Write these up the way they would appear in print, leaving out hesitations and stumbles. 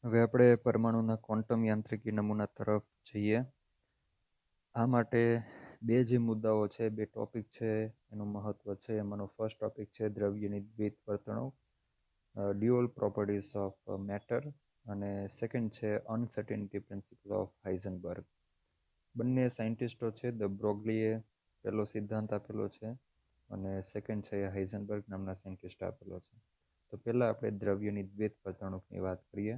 હવે આપણે પરમાણુના ક્વોન્ટમ યાંત્રિકી નમૂના તરફ જઈએ. આ માટે બે જે મુદ્દાઓ છે, બે ટોપિક છે, એનું મહત્વ છે. એમાંનો ફર્સ્ટ ટોપિક છે દ્રવ્યની દ્વૈત વર્તણૂક, ડ્યુઅલ પ્રોપર્ટીઝ ઓફ મેટર, અને સેકન્ડ છે અનસર્ટેનિટી પ્રિન્સિપલ ઓફ હાઇઝનબર્ગ. બંને સાયન્ટિસ્ટો છે. ધ બ્રોગલીએ પહેલો સિદ્ધાંત આપેલો છે અને સેકન્ડ છે હાઇઝનબર્ગ નામના સાયન્ટિસ્ટ આપેલો છે. તો પહેલાં આપણે દ્રવ્યની દ્વૈત વર્તણૂકની વાત કરીએ.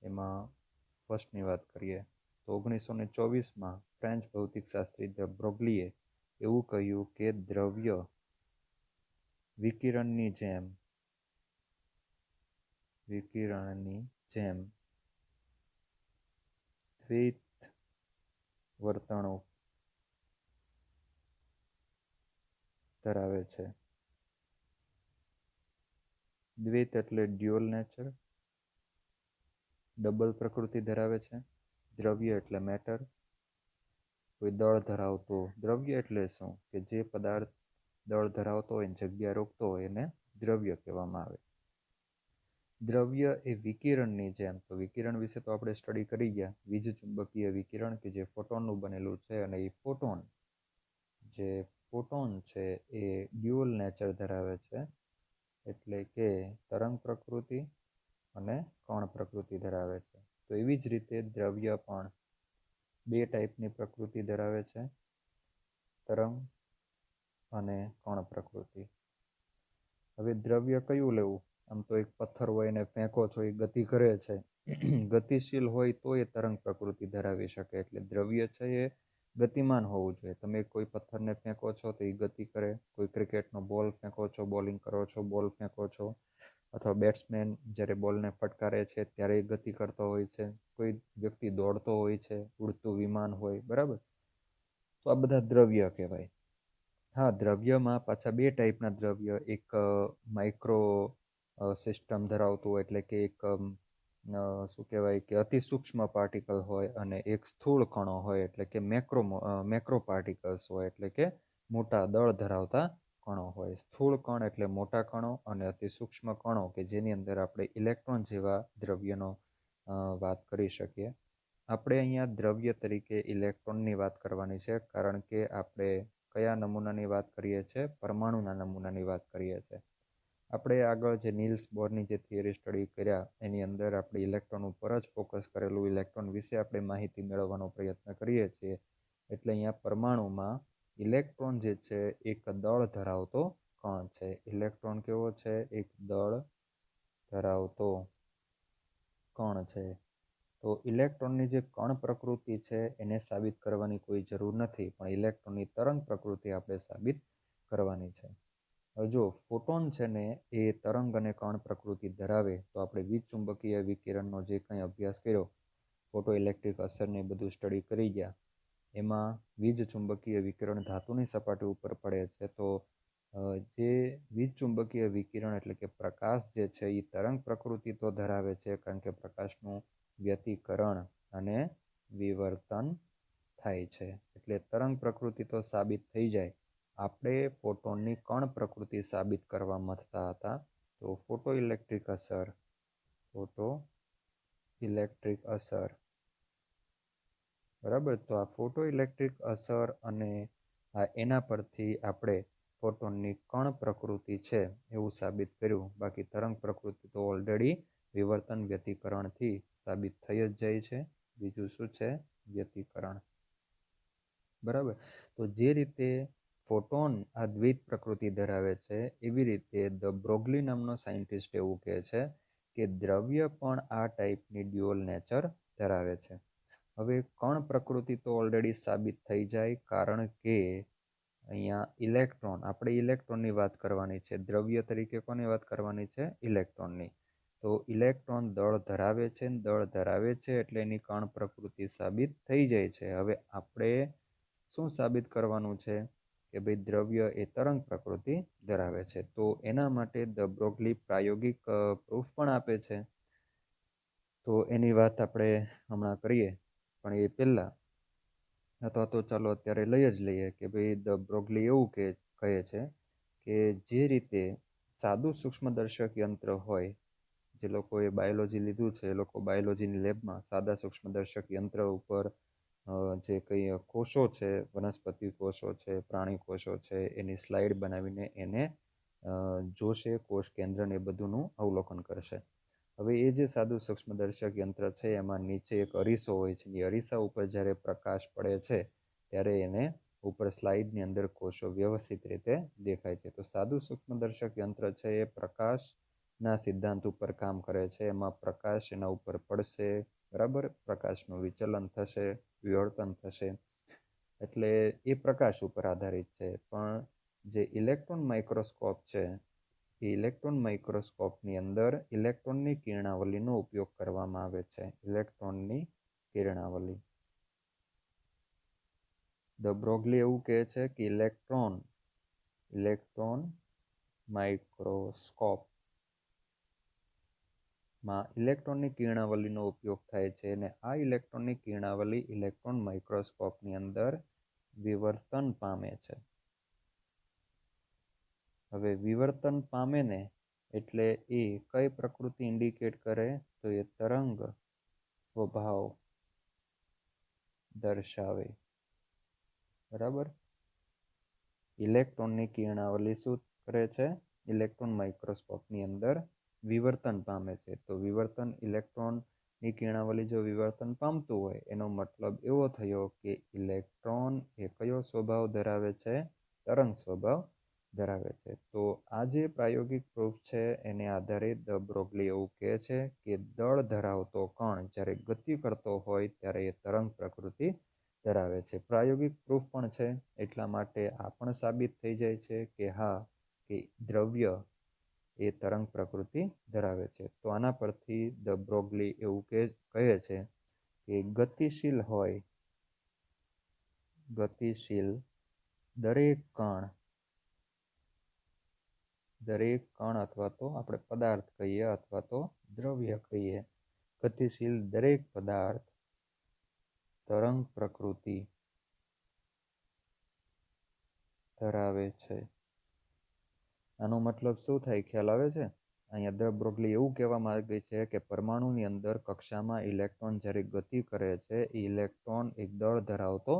એમાં ફર્સ્ટની વાત કરીએ તો 1924માં ફ્રેન્ચ ભૌતિકશાસ્ત્રી ધ બ્રોગલીએ એવું કહ્યું કે દ્રવ્ય વિકિરણની જેમ દ્વૈત વર્તણૂક ધરાવે છે. દ્વૈત એટલે ડ્યુઅલ નેચર, ડબલ પ્રકૃતિ ધરાવે છે. દ્રવ્ય એટલે મેટર, કોઈ દળ ધરાવતો. દ્રવ્ય એટલે શું? કે જે પદાર્થ દળ ધરાવતો હોય, જગ્યા રોકતો હોય એને દ્રવ્ય કહેવામાં આવે. દ્રવ્ય એ વિકિરણની જેમ, તો વિકિરણ વિશે તો આપણે સ્ટડી કરી ગયા, વીજ ચુંબકીય વિકિરણ કે જે ફોટોનનું બનેલું છે. અને એ ફોટોન છે એ ડ્યુઅલ નેચર ધરાવે છે, એટલે કે તરંગ પ્રકૃતિ અને કણ પ્રકૃતિ ધરાવે છે. તો એવી જ રીતે દ્રવ્ય પણ બે ટાઈપની પ્રકૃતિ ધરાવે છે, તરંગ અને કણ પ્રકૃતિ. હવે દ્રવ્ય કયું લેવું? આમ તો એક પથ્થર હોય એને ફેંકો છો, એ ગતિ કરે છે, ગતિશીલ હોય તો એ તરંગ પ્રકૃતિ ધરાવી શકે. એટલે દ્રવ્ય છે એ ગતિમાન હોવું જોઈએ. તમે કોઈ પથ્થરને ફેંકો છો તો એ ગતિ કરે. કોઈ ક્રિકેટનો બોલ ફેંકો છો, બોલિંગ કરો છો, બોલ ફેંકો છો, અથવા બેટ્સમેન જ્યારે બોલને ફટકારે છે ત્યારે એ ગતિ કરતો હોય છે. કોઈ વ્યક્તિ દોડતો હોય છે, ઉડતું વિમાન હોય, બરાબર. તો આ બધા દ્રવ્ય કહેવાય. હા, દ્રવ્યમાં પાછા બે ટાઈપના દ્રવ્ય, એક માઇક્રો સિસ્ટમ ધરાવતું હોય, એટલે કે એક શું કહેવાય કે અતિ સૂક્ષ્મ પાર્ટિકલ હોય, અને એક સ્થૂળ કણો હોય, એટલે કે મેક્રો પાર્ટિકલ્સ હોય, એટલે કે મોટા દળ ધરાવતા કણો હોય. સ્થૂળ કણ એટલે મોટા કણો, અને અતિ સૂક્ષ્મ કણો કે જેની અંદર આપણે ઇલેક્ટ્રોન જેવા દ્રવ્યનો વાત કરી શકીએ. આપણે અહીંયા દ્રવ્ય તરીકે ઇલેક્ટ્રોનની વાત કરવાની છે, કારણ કે આપણે કયા નમૂનાની વાત કરીએ છીએ? પરમાણુના નમૂનાની વાત કરીએ છીએ. આપણે આગળ જે નીલ્સ બોરની જે થિયરી સ્ટડી કર્યા એની અંદર આપણે ઇલેક્ટ્રોન ઉપર જ ફોકસ કરેલું, ઇલેક્ટ્રોન વિશે આપણે માહિતી મેળવવાનો પ્રયત્ન કરીએ છીએ. એટલે અહીંયા પરમાણુમાં ઇલેક્ટ્રોન જે છે એક દળ ધરાવતો કણ છે. ઇલેક્ટ્રોન કેવો છે? એક દળ ધરાવતો કણ છે. તો ઇલેક્ટ્રોનની જે કણ પ્રકૃતિ છે એને સાબિત કરવાની કોઈ જરૂર નથી, પણ ઇલેક્ટ્રોનની તરંગ પ્રકૃતિ આપણે સાબિત કરવાની છે. હવે જો ફોટોન છે ને એ તરંગ અને કણ પ્રકૃતિ ધરાવે, તો આપણે વીજ ચુંબકીય વિકિરણનો જે કંઈ અભ્યાસ કર્યો, ફોટો ઇલેક્ટ્રિક અસરને બધું સ્ટડી કરી ગયા, એમાં વીજ ચુંબકીય વિકિરણ ધાતુની સપાટી ઉપર પડે છે. તો જે વીજ ચુંબકીય વિકિરણ એટલે કે પ્રકાશ જે છે એ તરંગ પ્રકૃતિ તો ધરાવે છે, કારણ કે પ્રકાશનું વ્યતિકરણ અને વિવર્તન થાય છે. એટલે તરંગ પ્રકૃતિ તો સાબિત થઈ જાય. આપણે ફોટોનની કણ પ્રકૃતિ સાબિત કરવા માંગતા હતા. તો ફોટો ઇલેક્ટ્રિક અસર, બરાબર. તો આ ફોટો ઇલેક્ટ્રિક અસર અને એના પરથી આપણે ફોટોનની કણ પ્રકૃતિ છે એવું સાબિત કર્યું. બાકી તરંગ પ્રકૃતિ તો ઓલરેડી વિવર્તન વ્યતિકરણથી સાબિત થઈ જ જાય છે. બીજું શું છે? વ્યતિકરણ, બરાબર. તો જે રીતે ફોટોન આ દ્વૈત પ્રકૃતિ ધરાવે છે, એવી રીતે ધ બ્રોગલી નામનો સાયન્ટિસ્ટ એવું કહે છે કે દ્રવ્ય પણ આ ટાઈપની ડ્યુઅલ નેચર ધરાવે છે. હવે કણ પ્રકૃતિ તો ઓલરેડી સાબિત થઈ જાય, કારણ કે અહીંયા ઇલેક્ટ્રોન, આપણે ઇલેક્ટ્રોનની વાત કરવાની છે. દ્રવ્ય તરીકે કોની વાત કરવાની છે? ઇલેક્ટ્રોનની. તો ઇલેક્ટ્રોન દળ ધરાવે છે, એટલે એની કણ પ્રકૃતિ સાબિત થઈ જાય છે. હવે આપણે શું સાબિત કરવાનું છે? કે ભાઈ દ્રવ્ય એ તરંગ પ્રકૃતિ ધરાવે છે. તો એના માટે ધ બ્રોગલી પ્રાયોગિક પ્રૂફ પણ આપે છે. તો એની વાત આપણે હમણાં કરીએ, પણ એ પહેલાં, અથવા તો ચાલો અત્યારે લઈ જ લઈએ કે ભાઈ ધ બ્રોગલી એવું કહે છે કે જે રીતે સાદું સૂક્ષ્મદર્શક યંત્ર હોય, જે લોકોએ બાયોલોજી લીધું છે એ લોકો બાયોલોજીની લેબમાં સાદા સૂક્ષ્મદર્શક યંત્ર ઉપર જે કંઈ કોષો છે, વનસ્પતિ કોષો છે, પ્રાણી કોષો છે, એની સ્લાઇડ બનાવીને એને જોશે, કોષ કેન્દ્રને એ બધુંનું અવલોકન કરશે. હવે એ જે સાદું સૂક્ષ્મદર્શક યંત્ર છે એમાં નીચે એક અરીસો હોય છે. એ અરીસા ઉપર જ્યારે પ્રકાશ પડે છે ત્યારે એને ઉપર સ્લાઇડની અંદર કોષો વ્યવસ્થિત રીતે દેખાય છે. તો સાદું સૂક્ષ્મદર્શક યંત્ર છે એ પ્રકાશના સિદ્ધાંત ઉપર કામ કરે છે. એમાં પ્રકાશ એના ઉપર પડશે, બરાબર, પ્રકાશનું વિચલન થશે, વિવર્તન થશે, એટલે એ પ્રકાશ ઉપર આધારિત છે. પણ જે ઇલેક્ટ્રોન માઇક્રોસ્કોપ છે એ ઇલેક્ટ્રોન માઇક્રોસ્કોપની અંદર ઇલેક્ટ્રોનની કિરણાવલીનો ઉપયોગ કરવામાં આવે છે. ઇલેક્ટ્રોનની કિરણાવલી. ધ બ્રોગલી એવું કહે છે કે ઇલેક્ટ્રોન માઇક્રોસ્કોપમાં ઇલેક્ટ્રોનની કિરણાવલીનો ઉપયોગ થાય છે અને આ ઇલેક્ટ્રોનની કિરણાવલી ઇલેક્ટ્રોન માઇક્રોસ્કોપની અંદર વિવર્તન પામે છે. હવે વિવર્તન પામે ને એટલે એ કઈ પ્રકૃતિ ઇન્ડિકેટ કરે? તો એ તરંગ સ્વભાવ દર્શાવે. બરાબર. ઇલેક્ટ્રોનની કિરણાવલી શું કરે છે? ઇલેક્ટ્રોન માઇક્રોસ્કોપની અંદર વિવર્તન પામે છે. તો વિવર્તન, ઇલેક્ટ્રોનની કિરણાવલી જો વિવર્તન પામતું હોય એનો મતલબ એવો થયો કે ઇલેક્ટ્રોન એ કયો સ્વભાવ ધરાવે છે? તરંગ સ્વભાવ ધરાવે છે. તો આ જે પ્રાયોગિક પ્રૂફ છે એને આધારે ધ બ્રોગલી એવું કહે છે કે દળ ધરાવતો કણ જ્યારે ગતિ કરતો હોય ત્યારે એ તરંગ પ્રકૃતિ ધરાવે છે. પ્રાયોગિક પ્રૂફ પણ છે, એટલા માટે આ પણ સાબિત થઈ જાય છે કે હા, કે દ્રવ્ય એ તરંગ પ્રકૃતિ ધરાવે છે. તો આના પરથી ધ બ્રોગલી એવું કહે છે કે ગતિશીલ દરેક કણ અથવા તો આપણે પદાર્થ કહીએ અથવા તો દ્રવ્ય કહીએ, ગતિશીલ દરેક પદાર્થ તરંગ પ્રકૃતિ ધરાવે છે. આનો મતલબ શું થાય? ખ્યાલ આવે છે? અહીંયા ધ બ્રોગલી એવું કહેવા માંગે છે કે પરમાણુની અંદર કક્ષામાં ઇલેક્ટ્રોન જ્યારે ગતિ કરે છે એ ઇલેક્ટ્રોન એક દળ ધરાવતો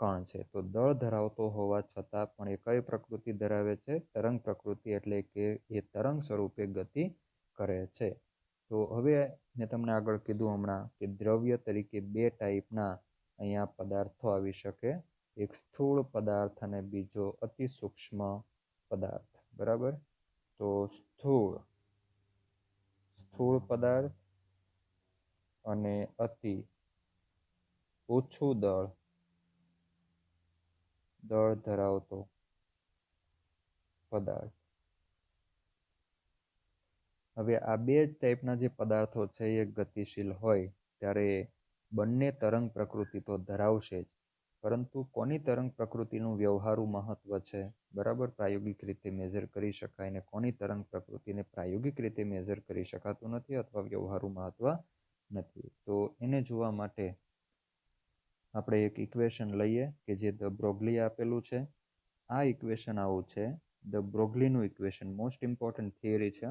કણ છે. તો દળ ધરાવતો હોવા છતાં પણ એ કઈ પ્રકૃતિ ધરાવે છે? તરંગ પ્રકૃતિ, એટલે કે એ તરંગ સ્વરૂપે ગતિ કરે છે. તો હવે મેં તમને આગળ કીધું હમણાં કે દ્રવ્ય તરીકે બે ટાઈપના અહીંયા પદાર્થો આવી શકે, એક સ્થૂળ પદાર્થ અને બીજો અતિ સૂક્ષ્મ પદાર્થ. બરાબર. તો સ્થૂળ પદાર્થ અને અતિ ઓછું દળ ધરાવતો પદાર્થ. હવે આ બે ટાઈપના જે પદાર્થો છે એ ગતિશીલ હોય ત્યારે બંને તરંગ પ્રકૃતિ તો ધરાવશે જ, પરંતુ કોની તરંગ પ્રકૃતિનું વ્યવહારુ મહત્વ છે? બરાબર, પ્રાયોગિક રીતે મેઝર કરી શકાય ને કોની તરંગ પ્રકૃતિને પ્રાયોગિક રીતે મેઝર કરી શકાતું નથી અથવા વ્યવહારુ મહત્વ નથી. તો એને જોવા માટે આપણે એક ઇક્વેશન લઈએ કે જે ધ બ્રોગલી આપેલું છે. આ ઇક્વેશન આવું છે. ધ બ્રોગલીનું ઇક્વેશન મોસ્ટ ઇમ્પોર્ટન્ટ થિયરી છે,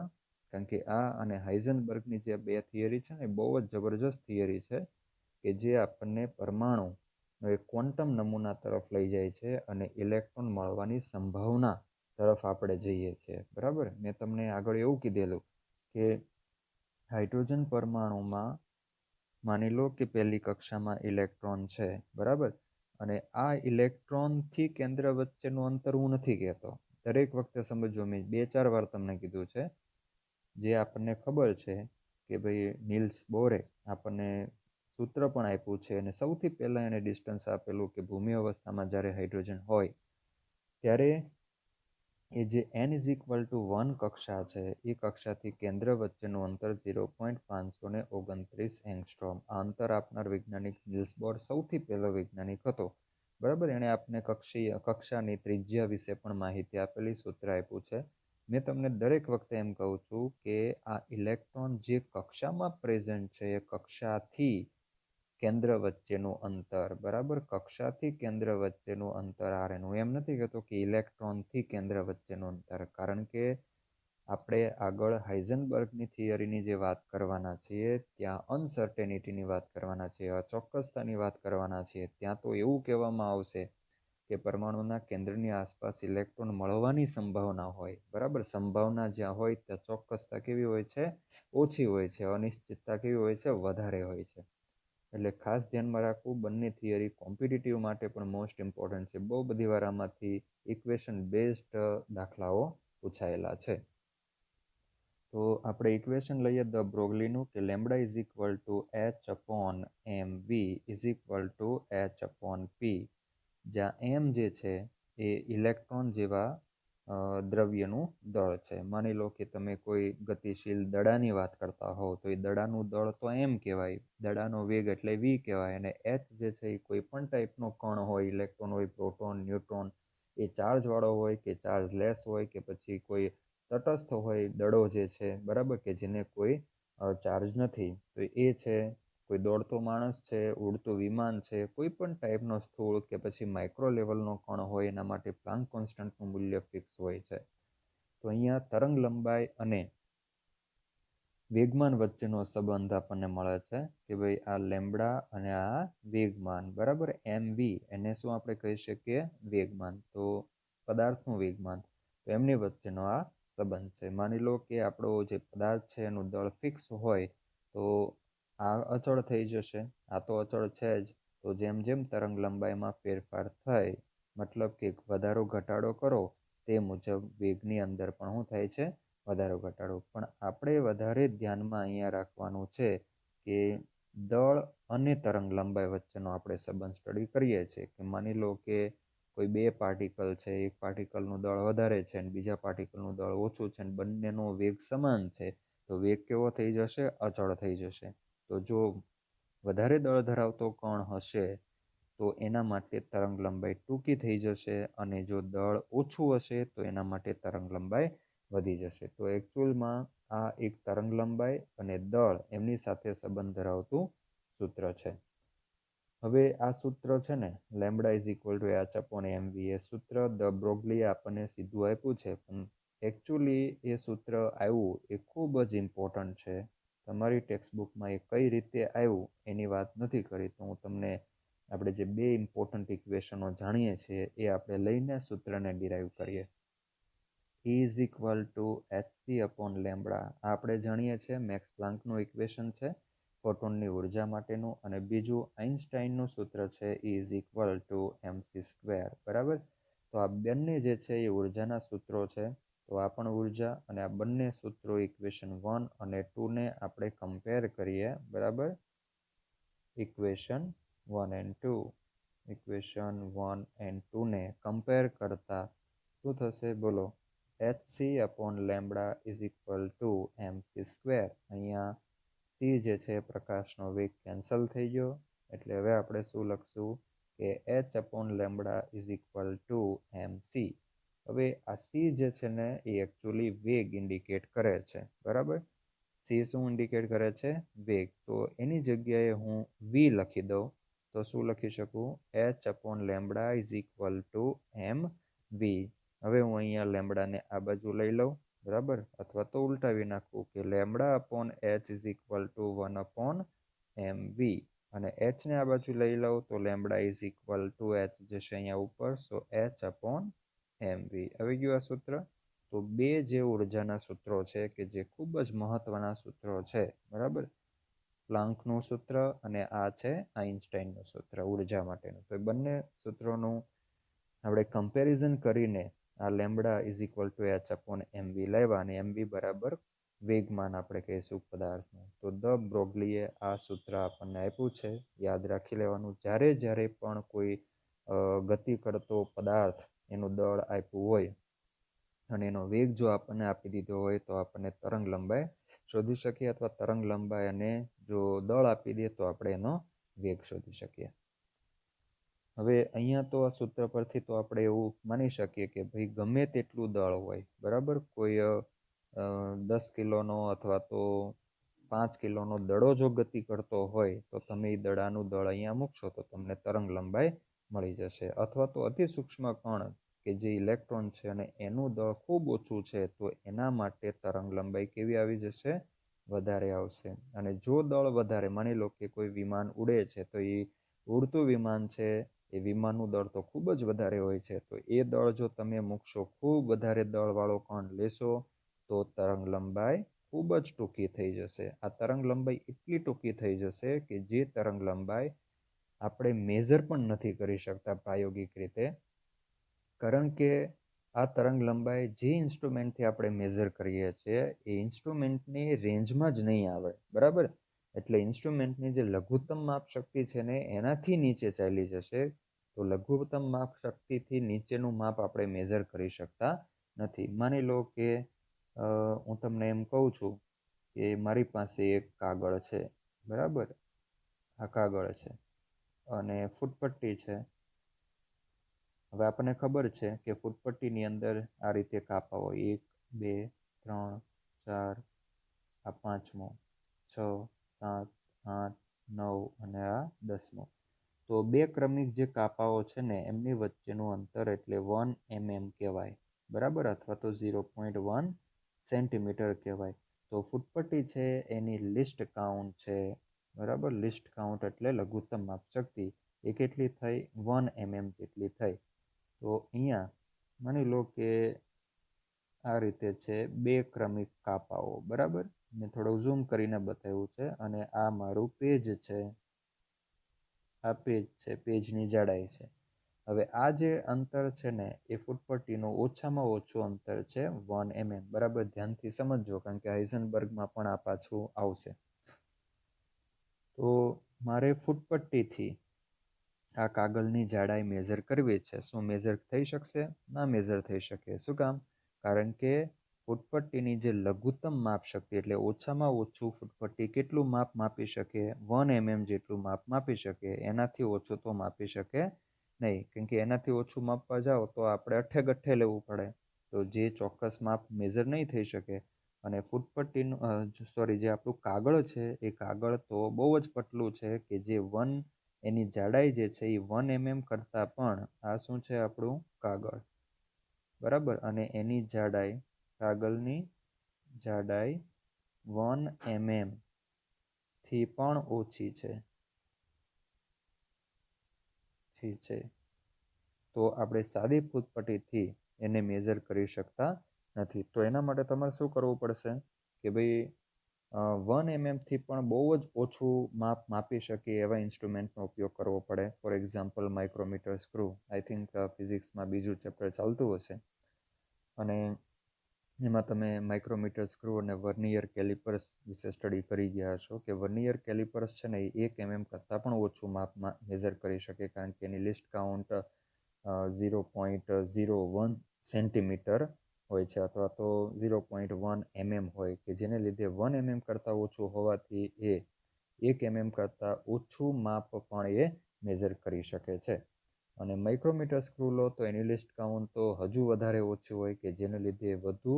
કારણ કે આ અને હાઇઝનબર્ગની જે બે થિયરી છે ને એ બહુ જ જબરજસ્ત થિયરી છે કે જે આપણને પરમાણુ એક ક્વોન્ટમ નમૂના તરફ લઈ જાય છે અને ઇલેક્ટ્રોન મળવાની સંભાવના તરફ આપણે જઈએ છીએ. બરાબર. મેં તમને આગળ એવું કીધેલું કે હાઇડ્રોજન પરમાણુમાં માની લો કે પહેલી કક્ષામાં ઇલેક્ટ્રોન છે, બરાબર, અને આ ઇલેક્ટ્રોનથી કેન્દ્ર વચ્ચેનું અંતર હું નથી કહેતો. દરેક વખતે સમજો, મેં 2-4 વાર તમને કીધું છે, જે આપણને ખબર છે કે ભાઈ નીલ્સ બોરે આપણને સૂત્ર પણ આપ્યું છે અને સૌથી પહેલાં એને ડિસ્ટન્સ આપેલું કે ભૂમિ અવસ્થામાં જ્યારે હાઇડ્રોજન હોય ત્યારે એ જે n=1 કક્ષા છે એ કક્ષાથી કેન્દ્ર વચ્ચેનું અંતર 0.529 એંગસ્ટ્રોમ. આ અંતર આપનાર વૈજ્ઞાનિક નીલ્સ બોર સૌથી પહેલો વૈજ્ઞાનિક હતો. બરાબર. એણે આપને કક્ષાની ત્રિજ્યા વિશે પણ માહિતી આપેલી, સૂત્ર આપ્યું છે. મેં તમને દરેક વખતે એમ કહું છું કે આ ઇલેક્ટ્રોન જે કક્ષામાં પ્રેઝન્ટ છે એ કક્ષાથી કેન્દ્ર વચ્ચેનું અંતર, બરાબર, કક્ષાથી કેન્દ્ર વચ્ચેનું અંતર r. હું એમ નથી કહેતો કે ઇલેક્ટ્રોનથી કેન્દ્ર વચ્ચેનું અંતર, કારણ કે આપણે આગળ હાઇઝનબર્ગની થિયરીની જે વાત કરવાના છીએ ત્યાં અનસર્ટેનિટીની વાત કરવાના છીએ, અચોક્કસતાની વાત કરવાના છીએ. ત્યાં તો એવું કહેવામાં આવશે કે પરમાણુના કેન્દ્રની આસપાસ ઇલેક્ટ્રોન મળવાની સંભાવના હોય, બરાબર. સંભાવના જ્યાં હોય ત્યાં ચોક્કસતા કેવી હોય છે? ઓછી હોય છે. અનિશ્ચિતતા કેવી હોય છે? વધારે હોય છે. એટલે ખાસ ધ્યાનમાં રાખવું, બંને થિયરી કોમ્પિટિટિવ માટે પણ મોસ્ટ ઇમ્પોર્ટન્ટ છે. બહુ બધી વાર આમાંથી ઇક્વેશન બેઝડ દાખલાઓ પૂછાયેલા છે. તો આપણે ઇક્વેશન લઈએ ધ બ્રોગલીનું કે lambda is equal to H upon m v is equal to H upon p, જ્યાં એમ જે છે એ ઇલેક્ટ્રોન જેવા દ્રવ્યનું દળ છે. માની લો કે તમે કોઈ ગતિશીલ દડાની વાત કરતા હોવ તો એ દડાનું દળ તો એમ કહેવાય, દડાનો વેગ એટલે વી કહેવાય, અને એચ જે છે એ કોઈ પણ ટાઈપનો કણ હોય, ઇલેક્ટ્રોન હોય, પ્રોટોન, ન્યુટ્રોન, એ ચાર્જવાળો હોય કે ચાર્જલેસ હોય કે પછી કોઈ તટસ્થ હોય દડો જે છે, બરાબર, કે જેને કોઈ ચાર્જ નથી, તો એ છે કોઈ દોડતો માણસ છે, ઉડતું વિમાન છે, કોઈ પણ ટાઈપનો સ્થૂળ કે પછી માઇક્રો લેવલનો કણ હોય, એના માટે પ્લાન્ક કોન્સ્ટન્ટનું મૂલ્ય ફિક્સ હોય છે. તો અહીંયા તરંગ લંબાઈ અને વેગમાન વચ્ચેનો સંબંધ આપણને મળે છે કે ભાઈ આ લેમ્બડા અને આ વેગમાન, બરાબર, એમ વી, એને શું આપણે કહી શકીએ? વેગમાન. તો પદાર્થનું વેગમાન, તો એમની વચ્ચેનો આ સંબંધ છે. માની લો કે આપણો જે પદાર્થ છે એનું દળ ફિક્સ હોય તો આ અચળ થઈ જશે. આ તો અચળ છે જ. તો જેમ જેમ તરંગ લંબાઈમાં ફેરફાર થાય, મતલબ કે વધારો ઘટાડો કરો, તે મુજબ વેગની અંદર પણ શું થાય છે? વધારો ઘટાડો. પણ આપણે વધારે ધ્યાનમાં અહીંયા રાખવાનું છે કે દળ અને તરંગ લંબાઈ વચ્ચેનો આપણે સંબંધ સ્ટડી કરીએ છીએ. કે માની લો કે કોઈ બે પાર્ટિકલ છે, એક પાર્ટિકલનું દળ વધારે છે અને બીજા પાર્ટિકલનું દળ ઓછું છે, અને બંનેનો વેગ સમાન છે, તો વેગ કેવો થઈ જશે? અચળ થઈ જશે. તો જો વધારે દળ ધરાવતો કણ હશે તો એના માટે તરંગ લંબાઈ ટૂંકી થઈ જશે, અને જો દળ ઓછું હશે તો એના માટે તરંગ લંબાઈ વધી જશે. તો એકચ્યુઅલમાં આ એક તરંગ લંબાઈ અને દળ એમની સાથે સંબંધ ધરાવતું સૂત્ર છે. હવે આ સૂત્ર છે ને, lambda is equal to H upon m v, એ સૂત્ર ધ બ્રોગલીએ આપણને સીધું આપ્યું છે, પણ એકચ્યુઅલી એ સૂત્ર આવ્યું એ ખૂબ જ ઇમ્પોર્ટન્ટ છે. તમારી ટેક્સ્ટબુકમાં એ કઈ રીતે આવ્યું એની વાત નથી કરી, તો હું તમને આપણે જે બે ઇમ્પોર્ટન્ટ ઇક્વેશનો જાણીએ છીએ એ આપણે લઈને સૂત્રને ડિરાઈવ કરીએ. E is equal two HC upon lambda, આપણે જાણીએ છીએ મેક્સ પ્લાન્કનું ઇક્વેશન છે ફોટોનની ઉર્જા માટેનું, અને બીજું આઇન્સ્ટાઈનનું સૂત્ર છે E is equal to MC square, બરાબર. તો આ બંને જે છે એ ઉર્જાના સૂત્રો છે. તો આ પણ ઉર્જા, અને આ બંને સૂત્રો ઇક્વેશન 1 અને 2 ને આપણે કમ્પેર કરીએ, બરાબર. ઇક્વેશન 1 એન્ડ 2, ઇક્વેશન 1 એન્ડ 2 ને કમ્પેર કરતા શું થશે? બોલો. HC upon lambda is equal to MC square. અહીંયા સી જે છે પ્રકાશનો વેગ કેન્સલ થઈ ગયો, એટલે હવે આપણે શું લખશું કે H upon lambda is equal to MC. હવે આ સી જે છે ને એ એકચ્યુઅલી વેગ ઇન્ડિકેટ કરે છે, બરાબર. સી શું ઇન્ડિકેટ કરે છે? વેગ. તો એની જગ્યાએ હું વી લખી દઉં તો શું લખી શકું? H upon lambda is equal to m v. હવે હું અહીંયા લેમ્બડાને આ બાજુ લઈ લઉં, બરાબર, અથવા તો ઉલટાવી નાખું કે lambda upon h is equal to 1 upon m v, અને એચને આ બાજુ લઈ લઉં તો lambda is equal to h જશે અહીંયા ઉપર, સો એચ અપોન એમ વી. આવી ગયું આ સૂત્ર. તો બે જે ઉર્જાના સૂત્રો છે કે જે ખૂબ જ મહત્વના સૂત્રો છે, બરાબર, પ્લાન્કનું સૂત્ર અને આ છે આઇન્સ્ટાઈનનું સૂત્ર ઉર્જા માટેનું. તો એ બંને સૂત્રોનું આપણે કમ્પેરિઝન કરીને આ lambda is equal to H upon m v લેવા, અને એમ વી બરાબર વેગમાન આપણે કહીશું પદાર્થનું. તો ધ બ્રોગલીએ આ સૂત્ર આપણને આપ્યું છે, યાદ રાખી લેવાનું. જ્યારે જ્યારે પણ કોઈ ગતિ કરતો પદાર્થ એનું દળ આપ્યું હોય અને એનો વેગ જો આપણને આપી દીધો હોય તો આપણને તરંગ લંબાઈ શોધી શકીએ, અથવા તરંગ લંબાઈ અને જો દળ આપી દે તો આપણે એનો વેગ શોધી શકીએ. હવે અહીંયા તો આ સૂત્ર પરથી તો આપણે એવું માની શકીએ કે ભાઈ ગમે તેટલું દળ હોય, બરાબર, કોઈ 10 કિલોનો અથવા તો 5 કિલોનો દડો જો ગતિ કરતો હોય તો તમે એ દડાનું દળ અહીંયા મૂકશો તો તમને તરંગ લંબાઈ મળી જશે. અથવા તો અતિ સૂક્ષ્મ કણ કે જે ઇલેક્ટ્રોન છે અને એનું દળ ખૂબ ઓછું છે, તો એના માટે તરંગ લંબાઈ કેવી આવી જશે? વધારે આવશે. અને જો દળ વધારે, માની લો કે કોઈ વિમાન ઉડે છે, તો એ ઉડતું વિમાન છે, એ વિમાનનું દળ તો ખૂબ જ વધારે હોય છે, તો એ દળ જો તમે મૂકશો, ખૂબ વધારે દળવાળો કણ લેશો, તો તરંગ લંબાઈ ખૂબ જ ટૂંકી થઈ જશે. આ તરંગ લંબાઈ એટલી ટૂંકી થઈ જશે કે જે તરંગ લંબાઈ આપણે મેઝર પણ નથી કરી શકતા પ્રાયોગિક રીતે, કારણ કે આ તરંગ લંબાઈ જે ઇન્સ્ટ્રુમેન્ટથી આપણે મેઝર કરીએ છીએ એ ઇન્સ્ટ્રુમેન્ટની રેન્જમાં જ નહીં આવે, બરાબર? એટલે ઇન્સ્ટ્રુમેન્ટની જે લઘુત્તમ માપ શક્તિ છે ને એનાથી નીચે ચાલી જશે, તો લઘુત્તમ માપ શક્તિથી નીચેનું માપ આપણે મેઝર કરી શકતા નથી. માની લો કે હું તમને એમ કહું છું કે મારી પાસે એક કાગળ છે, બરાબર? આ કાગળ છે અને ફૂટપટ્ટી છે. હવે આપણને ખબર છે કે ફૂટપટ્ટીની અંદર આ રીતે કાપા હોય, 1 2 3 4, આ 5મો, 6 7 8 9 અને આ 10મો. તો બે ક્રમિક જે કાપાઓ છે ને એમની વચ્ચેનું અંતર એટલે 1 mm કહેવાય, બરાબર? અથવા તો 0.1 સેન્ટીમીટર કહેવાય. તો ફૂટપટ્ટી છે એની લિસ્ટ કાઉન્ટ છે, બરાબર? લિસ્ટ કાઉન્ટ એટલે લઘુત્તમ માપ શક્તિ, એ કેટલી થઈ? 1 mm જેટલી થઈ. તો અહીંયા માની લો કે આ રીતે છે બે ક્રમિક કાપાઓ, બરાબર? મેં થોડું ઝૂમ કરીને બતાવ્યું છે. અને આ મારું પેજ છે, આ પેજ છે, પેજની જાડાઈ છે. હવે આ જે અંતર છે ને એ ફૂટપટ્ટીનું ઓછામાં ઓછું અંતર છે 1 mm, બરાબર? ધ્યાનથી સમજજો, કારણ કે હાઇઝનબર્ગમાં પણ આ પાછું આવશે. તો મારે ફૂટપટ્ટીથી આ કાગળની જાડાઈ મેઝર કરવી છે. શું મેઝર થઈ શકશે? ના મેઝર થઈ શકે. શું કામ? કારણ કે ફૂટપટ્ટીની જે લઘુત્તમ માપ શક્તિ એટલે ઓછામાં ઓછું ફૂટપટ્ટી કેટલું માપ માપી શકે? 1 mm જેટલું માપ માપી શકે, એનાથી ઓછું તો માપી શકે નહીં. કેમ કે એનાથી ઓછું માપવા જાઓ તો આપણે અઠ્ઠે ગઠ્ઠે લેવું પડે, તો જે ચોક્કસ માપ મેઝર નહીં થઈ શકે. અને ફૂટપટ્ટીનું સોરી, જે આપણું કાગળ છે એ કાગળ તો બહુ જ પતલું છે કે જે એની જાડાઈ જે છે એ 1 mm કરતાં પણ, આ શું છે આપણું કાગળ, બરાબર? અને એની જાડાઈ, કાગળની જાડાઈ 1 mm થી પણ ઓછી છે. ઠીક છે, તો આપણે સાદી ફૂટપટ્ટીથી એને મેઝર કરી શકતા નથી. તો એના માટે તમારે શું કરવું પડશે કે ભાઈ 1 mm થી પણ બહુ જ ઓછું માપ માપી શકે એવા ઇન્સ્ટ્રુમેન્ટનો ઉપયોગ કરવો પડે. For example micrometer screw. I think ફિઝિક્સમાં બીજું ચેપ્ટર ચાલતું હશે, અને એમાં તમે માઇક્રોમીટર સ્ક્રૂ અને વર્નિયર કેલિપર્સ વિશે સ્ટડી કરી ગયા હશો કે વર્નિયર કેલિપર્સ છે ને એ 1 mm કરતાં પણ ઓછું માપમાં મેઝર કરી શકે, કારણ કે એની લિસ્ટ કાઉન્ટ 0.01 સેન્ટીમીટર હોય છે, અથવા તો 0.1 mm હોય, કે જેને લીધે 1 mm કરતાં ઓછું હોવાથી એ 1 mm કરતાં ઓછું માપ પણ એ મેઝર કરી શકે છે. અને માઇક્રોમીટર સ્ક્રૂ લો તો એની લિસ્ટ કાઉન્ટ તો હજુ વધારે ઓછી હોય, કે જેને લીધે વધુ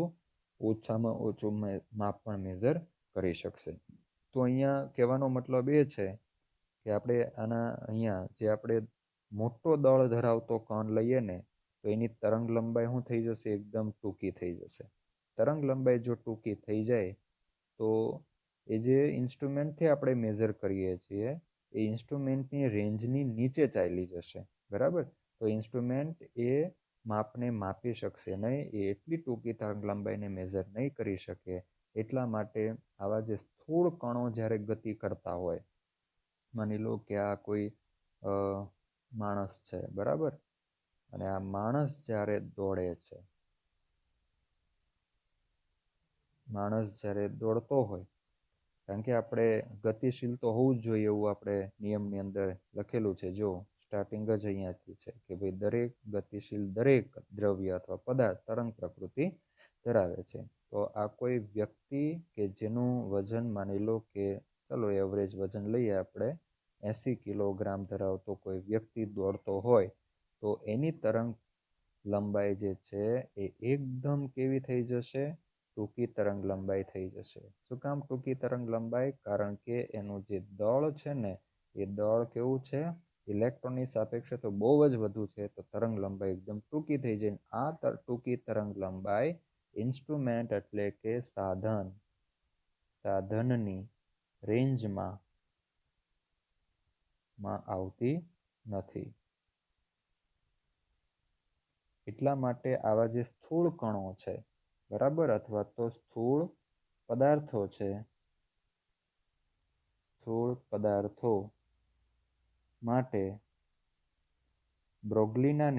ઓછામાં ઓછું માપ પણ મેઝર કરી શકશે. તો અહીંયા કહેવાનો મતલબ એ છે કે આપણે આના અહીંયા જે આપણે મોટો દળ ધરાવતો કણ લઈએ ને, તો એની તરંગ લંબાઈ શું થઈ જશે? એકદમ ટૂંકી થઈ જશે. તરંગ લંબાઈ જો ટૂંકી થઈ જાય તો એ જે ઇન્સ્ટ્રુમેન્ટથી આપણે મેઝર કરીએ છીએ એ ઇન્સ્ટ્રુમેન્ટની રેન્જની નીચે ચાલી જશે, બરાબર? તો ઇન્સ્ટ્રુમેન્ટ એ માપને માપી શકશે નહીં, એ એટલી ટૂંકી તરંગ લંબાઈને મેઝર નહીં કરી શકે. એટલા માટે આવા જે સ્થૂળ કણો જ્યારે ગતિ કરતા હોય, માની લો કે આ કોઈ માણસ છે, બરાબર? અને આ માણસ જ્યારે દોડે છે, માણસ જ્યારે દોડતો હોય, કારણ કે આપણે ગતિશીલ તો હોવું જ જોઈએ એવું આપણે નિયમની અંદર લખેલું છે. જો સ્ટાર્ટિંગ જ અહીંયાથી છે કે ભાઈ દરેક ગતિશીલ દરેક દ્રવ્ય અથવા પદાર્થ તરંગ પ્રકૃતિ ધરાવે છે. તો આ કોઈ વ્યક્તિ કે જેનું વજન માની લો કે, ચલો એવરેજ વજન લઈએ આપણે, 80 કિલોગ્રામ ધરાવતો કોઈ વ્યક્તિ દોડતો હોય, તો એની તરંગ લંબાઈ જે છે એ એકદમ કેવી થઈ જશે? ટૂંકી તરંગ લંબાઈ થઈ જશે. શું કામ ટૂંકી તરંગ લંબાઈ? કારણ કે એનું જે દળ છે ને એ દળ કેવું છે? ઇલેક્ટ્રોનની સાપેક્ષે તો બહુ જ વધુ છે, તો તરંગ લંબાઈ એકદમ ટૂંકી થઈ જાય. આ ટૂંકી તરંગ લંબાઈ ઇન્સ્ટ્રુમેન્ટ એટલે કે સાધનની રેન્જમાં આવતી નથી. એટલા માટે આવા જે સ્થૂળ કણો છે, બરાબર, અથવા તો સ્થૂળ પદાર્થો માટે બ્રોગ્લીના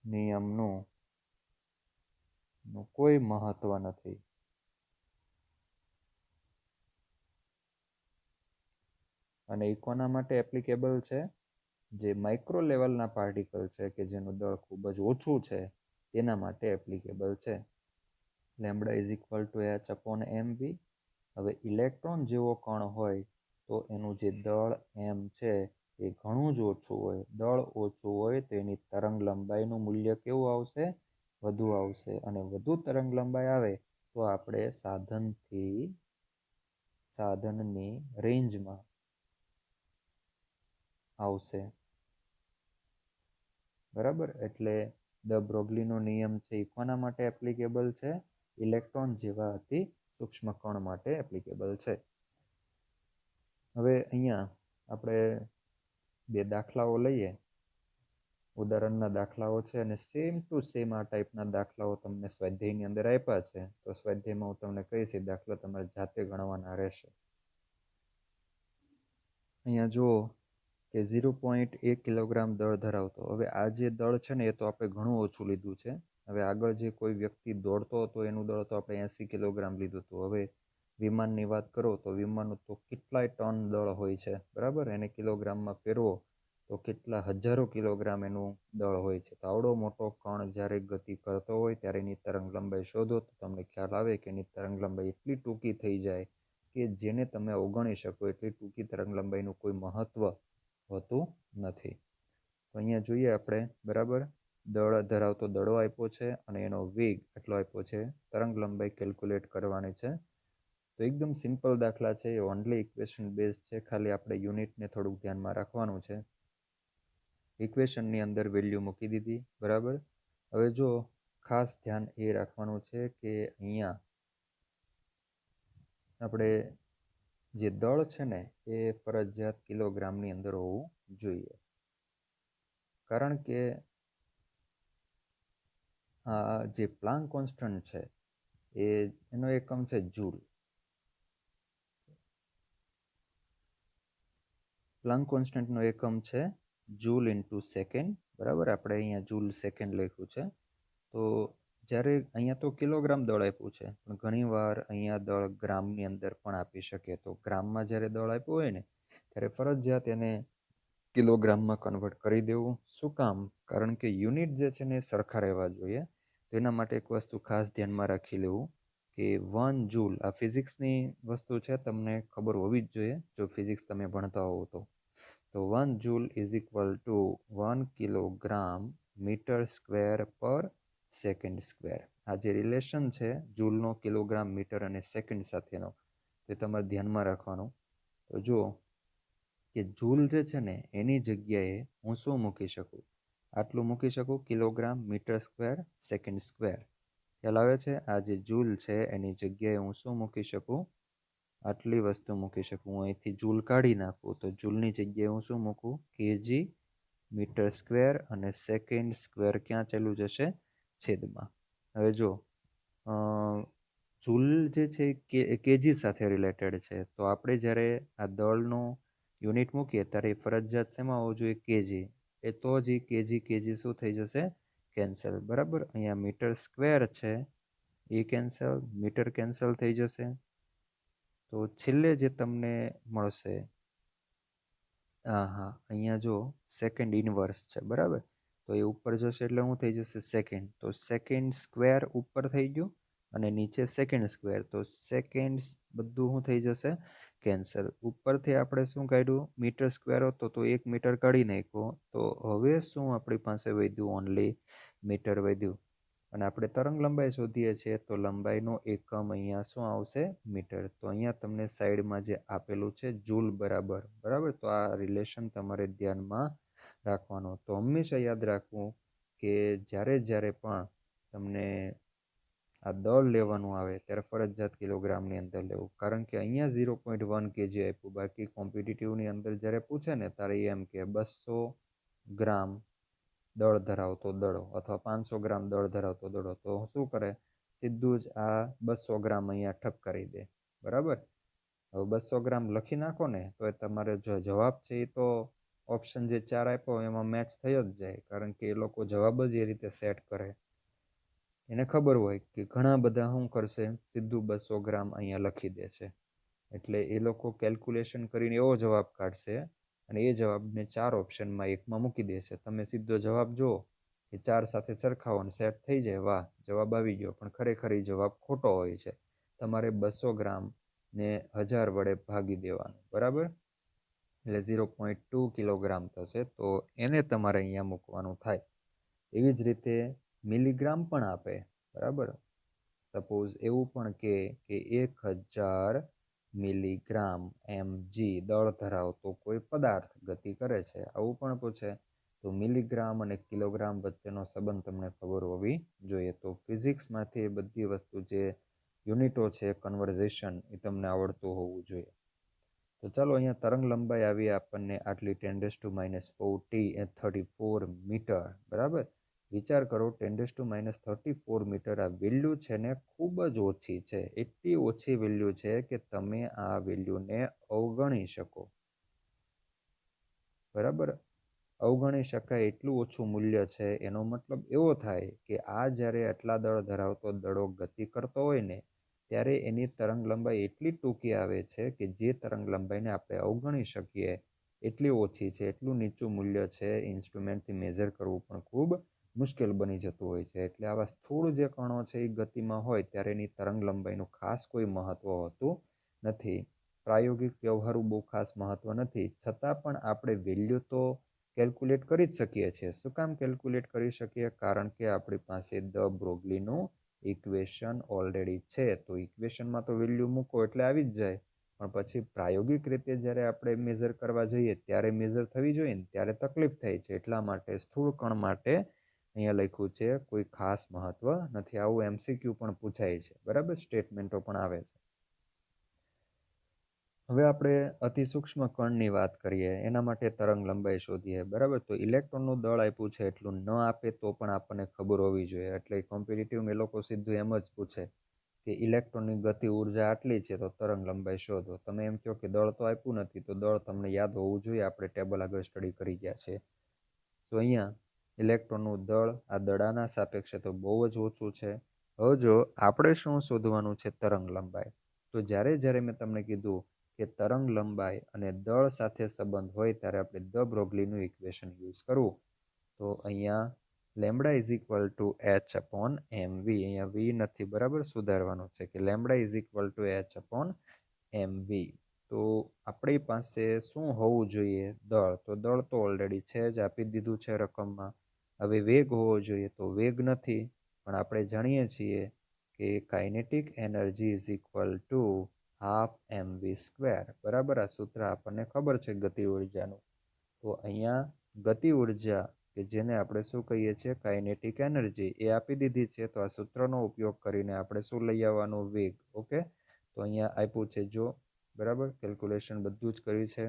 નિયમનું કોઈ મહત્વ નથી. અને એ કોના માટે એપ્લિકેબલ છે? જે માઇક્રો લેવલના પાર્ટિકલ છે કે જેનું દળ ખૂબ જ ઓછું છે તેના માટે એપ્લિકેબલ છે. Lambda is equal to H upon mv. હવે ઇલેક્ટ્રોન જેવો કણ હોય તો એનું જે દળ m છે એ ઘણું જ ઓછું હોય. દળ ઓછું હોય તો એની તરંગ લંબાઈનું મૂલ્ય કેવું આવશે? વધુ આવશે. અને વધુ તરંગ લંબાઈ આવે તો આપણે સાધનની રેન્જમાં આવશે. બરાબર, એટલે દ બ્રોગ્લીનો નિયમ છે એ કોના માટે એપ્લિકેબલ છે? ઇલેક્ટ્રોન જેવા અતિ સૂક્ષ્મ કણ માટે એપ્લિકેબલ છે. હવે અહીંયા આપણે બે દાખલાઓ લઈએ. ઉદાહરણના દાખલાઓ છે અને સેમ ટુ સેમ આ ટાઈપના દાખલાઓ તમને સ્વાધ્યાયની અંદર આપ્યા છે. તો સ્વાધ્યાયમાં હું તમને કહીશ એ દાખલા તમારે જાતે ગણવાના રહેશે. અહીંયા જુઓ કે 0.1 કિલોગ્રામ દળ ધરાવતો. હવે આ જે દળ છે ને એ તો આપણે ઘણું ઓછું લીધું છે. હવે આગળ જે કોઈ વ્યક્તિ દોડતો હતો એનું દળ તો આપણે 80 કિલોગ્રામ લીધું હતું. હવે વિમાનની વાત કરો તો વિમાનનું તો કેટલાય ટન દળ હોય છે, બરાબર. એને કિલોગ્રામમાં ફેરવો તો કેટલા હજારો કિલોગ્રામ એનું દળ હોય છે. તો આવડો મોટો કણ જ્યારે ગતિ કરતો હોય ત્યારે એની તરંગ લંબાઈ શોધો તો તમને ખ્યાલ આવે કે એની તરંગ લંબાઈ એટલી ટૂંકી થઈ જાય કે જેને તમે અવગણી શકો એટલી ટૂંકી તરંગ લંબાઈનું કોઈ મહત્વ હોતું નથી. તો અહીંયા જોઈએ આપણે, બરાબર, દળ ધરાવતો દડો આપ્યો છે અને એનો વેગ એટલો આપ્યો છે. તરંગ લંબાઈ કેલ્ક્યુલેટ કરવાની છે. તો એકદમ સિમ્પલ દાખલા છે, એ ઓનલી ઇક્વેશન બેઝ છે. ખાલી આપણે યુનિટને થોડુંક ધ્યાનમાં રાખવાનું છે. ઇક્વેશનની અંદર વેલ્યુ મૂકી દીધી, બરાબર. હવે જો ખાસ ધ્યાન એ રાખવાનું છે કે અહીંયા આપણે જે દળ છે ને એ ફરજિયાત કિલોગ્રામની અંદર હોવું જોઈએ. કારણ કે આ જે પ્લાન્ક કોન્સ્ટન્ટ છે એનો એકમ છે જૂલ. પ્લાન્ક કોન્સ્ટન્ટનો એકમ છે જૂલ ઇન્ટુ સેકન્ડ, બરાબર. આપણે અહીંયા જૂલ સેકન્ડ લખ્યું છે. તો જ્યારે અહીંયા તો કિલોગ્રામ દળ આપ્યું છે, પણ ઘણીવાર અહીંયા દળ ગ્રામની અંદર પણ આપી શકે. તો ગ્રામમાં જ્યારે દળ આપ્યું હોય ને ત્યારે ફરજિયાત એને કિલોગ્રામમાં કન્વર્ટ કરી દેવું. શું કામ? કારણ કે યુનિટ જે છે ને એ સરખા રહેવા જોઈએ. તો એના માટે એક વસ્તુ ખાસ ધ્યાનમાં રાખી લેવું કે 1 જૂલ, આ ફિઝિક્સની વસ્તુ છે, તમને ખબર હોવી જ જોઈએ જો ફિઝિક્સ તમે ભણતા હોવ તો. 1 joule is equal to 1 kilogram metre square પર સેકન્ડ સ્ક્વેર. આ જે રિલેશન છે જૂલનો કિલોગ્રામ મીટર અને સેકન્ડ સાથેનો, તે તમારે ધ્યાનમાં રાખવાનું. તો જુઓ કે જૂલ જે છે ને એની જગ્યાએ હું શું મૂકી શકું? આટલું મૂકી શકું, kilogram metre square second square. ખ્યાલ આવે છે? આ જે જૂલ છે એની જગ્યાએ હું શું મૂકી શકું? આટલી વસ્તુ મૂકી શકું. હું અહીંથી જૂલ કાઢી નાખું તો જૂલની જગ્યાએ હું શું મૂકું? કેજી મીટર સ્ક્વેર અને સેકન્ડ સ્ક્વેર ક્યાં ચાલ્યું જશે? છેદમાં. હવે જો જૂલ જે છે એ કેજી સાથે રિલેટેડ છે. તો આપણે જ્યારે આ દળનો યુનિટ મૂકીએ ત્યારે ફરજિયાત શેમાં હોવું જોઈએ? કેજી. એ તો જ કેજી શું થઈ જશે? કેન્સલ, બરાબર. અહીંયા મીટર સ્ક્વેર છે એ કેન્સલ, મીટર કેન્સલ થઈ જશે. તો છેલ્લે જે તમને મળશે, હા, અહીંયા જો સેકન્ડ ઇનવર્સ છે, બરાબર. તો એ ઉપર જશે એટલે શું થઈ જશે? સેકન્ડ. તો સેકન્ડ સ્ક્વેર ઉપર થઈ ગયું અને નીચે સેકન્ડ સ્ક્વેર. તો સેકન્ડ બધું શું થઈ જશે? કેન્સલ. ઉપરથી આપણે શું કાઢ્યું? મીટર સ્ક્વેર હતો તો 1 મીટર કાઢી નાખ્યો. તો હવે શું આપણી પાસે વધ્યું? ઓનલી મીટર વધ્યું. અને આપણે તરંગ લંબાઈ શોધીએ છીએ તો લંબાઈનો એકમ અહીંયા શું આવશે? મીટર. તો અહીંયા તમને સાઈડમાં જે આપેલું છે જૂલ બરાબર, બરાબર. તો આ રિલેશન તમારે ધ્યાનમાં રાખવાનો. તો હંમેશા યાદ રાખવું કે જ્યારે પણ તમને આ દળ લેવાનું આવે ત્યારે ફરજિયાત કિલોગ્રામની અંદર લેવું, કારણ કે અહીંયા 0.1 kg આપ્યું, બાકી કોમ્પિટિટિવની અંદર જ્યારે પૂછે ને ત્યારે એમ કે 200 ગ્રામ દળ ધરાવતો દડો અથવા 500 ગ્રામ દળ ધરાવતો દડો, તો શું કરે? સીધું જ આ 200 ગ્રામ અહીંયા ઠપ કરી દે, બરાબર. હવે 200 ગ્રામ લખી નાખો ને તો એ તમારે જો જવાબ છે એ તો ઓપ્શન જે 4 આપ્યો એમાં મેચ થઈ જ જાય, કારણ કે એ લોકો જવાબ જ એ રીતે સેટ કરે. એને ખબર હોય કે ઘણા બધા શું કરશે? સીધું 200 ગ્રામ અહીંયા લખી દે છે. એટલે એ લોકો કેલ્ક્યુલેશન કરીને એવો જવાબ કાઢશે અને એ જવાબને 4 ઓપ્શનમાં એકમાં મૂકી દેશે. તમે સીધો જવાબ જુઓ કે 4 સાથે સરખાવો અને સેટ થઈ જાય, વાહ, જવાબ આવી ગયો. પણ ખરેખર એ જવાબ ખોટો હોય છે. તમારે 200 ગ્રામ ને 1000 વડે ભાગી દેવાનું, બરાબર. એટલે 0.2 કિલોગ્રામ થશે. તો એને તમારે અહીંયા મૂકવાનું થાય. એવી જ રીતે મિલીગ્રામ પણ આપે, બરાબર. સપોઝ એવું પણ કે 1000 મિલીગ્રામ mg દળ ધરાવતો કોઈ પદાર્થ ગતિ કરે છે, આવું પણ પૂછે. તો મિલીગ્રામ અને કિલોગ્રામ વચ્ચેનો સંબંધ તમને ખબર હોવી જોઈએ. તો ફિઝિક્સમાંથી એ બધી વસ્તુ જે યુનિટો છે કન્વર્ઝેશન એ તમને આવડતું હોવું જોઈએ. તો ચાલો અહીંયા તરંગ લંબાઈ આવી આપણને આટલી 10⁻⁴ મીટર, બરાબર. વિચાર કરો 10⁻⁴ મીટર આ વેલ્યુ છે ને ખૂબ જ ઓછી છે. એટલી ઓછી વેલ્યુ છે કે તમે આ વેલ્યુને અવગણી શકો, બરાબર. અવગણી શકાય એટલું ઓછું મૂલ્ય છે. એનો મતલબ એવો થાય કે આ જ્યારે આટલા દળ ધરાવતો દડો ગતિ કરતો હોય ને ત્યારે એની તરંગ લંબાઈ એટલી ટૂંકી આવે છે કે જે તરંગ લંબાઈને આપણે અવગણી શકીએ એટલી ઓછી છે. એટલું નીચું મૂલ્ય છે, ઇન્સ્ટ્રુમેન્ટથી મેઝર કરવું પણ ખૂબ મુશ્કેલ બની જતું હોય છે. એટલે આવા સ્થૂળ જે કણો છે એ ગતિમાં હોય ત્યારે એની તરંગ લંબાઈનું ખાસ કોઈ મહત્વ હોતું નથી. પ્રાયોગિક વ્યવહારુ બહુ ખાસ મહત્વ નથી, છતાં પણ આપણે વેલ્યુ તો કેલ્ક્યુલેટ કરી જ શકીએ છીએ. શું કામ કેલ્ક્યુલેટ કરી શકીએ? કારણ કે આપણી પાસે દ બ્રોગલીનું ઇક્વેશન ઓલરેડી છે. તો ઇક્વેશનમાં તો વેલ્યુ મૂકો એટલે આવી જ જાય. પણ પછી પ્રાયોગિક રીતે જ્યારે આપણે મેઝર કરવા જઈએ ત્યારે મેઝર થવી જોઈએ ને ત્યારે તકલીફ થાય છે. એટલા માટે સ્થૂળ કણ માટે અહીંયા લખ્યું છે કોઈ ખાસ મહત્વ નથી. આવું MCQ પણ પૂછાય છે, બરાબર. સ્ટેટમેન્ટો પણ આવે છે. હવે આપણે અતિ સૂક્ષ્મ કણની વાત કરીએ, એના માટે તરંગ લંબાઈ શોધીએ, બરાબર. તો ઇલેક્ટ્રોનનું દળ આપ્યું છે એટલું ન આપે તો પણ આપણને ખબર હોવી જોઈએ. એટલે કોમ્પિટિટિવમાં એ લોકો સીધું એમ જ પૂછે કે ઇલેક્ટ્રોનની ગતિ ઉર્જા આટલી છે તો તરંગ લંબાઈ શોધો. તમે એમ કહો કે દળ તો આપ્યું નથી, તો દળ તમને યાદ હોવું જોઈએ, આપણે ટેબલ આગળ સ્ટડી કરી ગયા છે. તો અહીંયા ઇલેક્ટ્રોનનું દળ આ દડાના સાપેક્ષે તો બહુ જ ઓછું છે. હવે જો આપણે શું શોધવાનું છે? તરંગ લંબાઈ. તો જ્યારે મેં તમને કીધું કે તરંગ લંબાઈ અને દળ સાથે સંબંધ હોય ત્યારે આપણે દ બ્રોગલીનું ઇક્વેશન યુઝ કરવું. તો અહીંયા lambda is equal two h/mv, અહીંયા v નથી, બરાબર, સુધારવાનું છે કે lambda is equal two h/mv. તો આપણી પાસે શું હોવું જોઈએ? દળ. તો દળ તો ઓલરેડી છે જ, આપી દીધું છે રકમમાં. હવે વેગ હોવો જોઈએ, તો વેગ નથી, પણ આપણે જાણીએ છીએ કે kinetic energy is equal two ½ mv², બરાબર. આ સૂત્ર આપણને ખબર છે ગતિ ઉર્જાનું. તો અહીંયા ગતિ ઉર્જા કે જેને આપણે શું કહીએ છીએ? કાઇનેટિક એનર્જી, એ આપી દીધી છે. તો આ સૂત્રનો ઉપયોગ કરીને આપણે શું લઈ આવવાનું? વેગ. ઓકે. તો અહીંયા આપ્યું છે જો, બરાબર. કેલ્ક્યુલેશન બધું જ કર્યું છે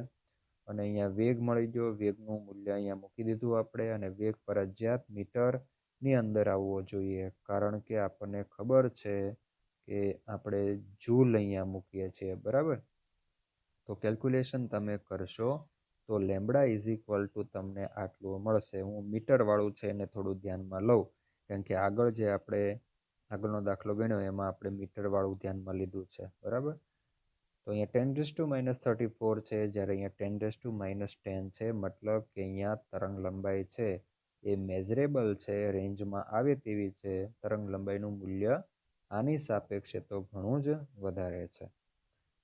અને અહીંયા વેગ મળી ગયો. વેગનું મૂલ્ય અહીંયા મૂકી દીધું આપણે, અને વેગ ફરજિયાત મીટરની અંદર આવવો જોઈએ, કારણ કે આપણને ખબર છે કે આપણે જૂલ અહીંયા મૂકીએ છીએ, બરાબર. તો કેલ્ક્યુલેશન તમે કરશો તો લેમ્બડા ઇઝ ઇક્વલ ટુ તમને આટલું મળશે. હું મીટરવાળું છે એને થોડું ધ્યાનમાં લઉં, કારણ કે આગળ જે આપણે આગળનો દાખલો ગણ્યો એમાં આપણે મીટરવાળું ધ્યાનમાં લીધું છે, બરાબર. તો અહીંયા 10⁻34 છે, જ્યારે અહીંયા 10⁻10 છે. મતલબ કે અહીંયા તરંગ લંબાઈ છે એ મેઝરેબલ છે, રેન્જમાં આવે તેવી છે. તરંગ લંબાઈનું મૂલ્ય આની સાપેક્ષે તો ઘણું જ વધારે છે.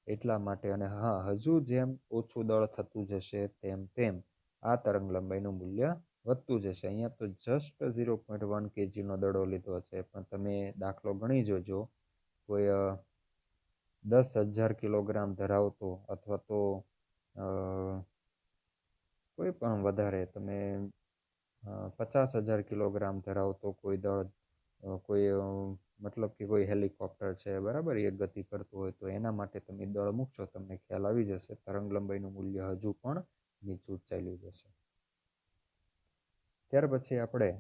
એટલા માટે, અને હા, હજુ જેમ ઓછું દળ થતું જશે તેમ આ તરંગ લંબાઈનું મૂલ્ય વધતું જશે. અહીંયા તો જસ્ટ 0.1 kgનો દડો લીધો છે, પણ તમે દાખલો ગણી જોજો. કોઈ 10,000 કિલોગ્રામ ધરાવતો અથવા તો કોઈ પણ વધારે તમે 50,000 કિલોગ્રામ ધરાવતો કોઈ દળ, કોઈ મતલબ કે કોઈ હેલિકોપ્ટર છે, બરાબર, એ ગતિ કરતું હોય તો એના માટે તમે દળ મૂકશો, તમને ખ્યાલ આવી જશે. તરંગ લંબાઈનું મૂલ્ય હજુ પણ નીચું ચાલ્યું જશે. ત્યાર પછી આપણે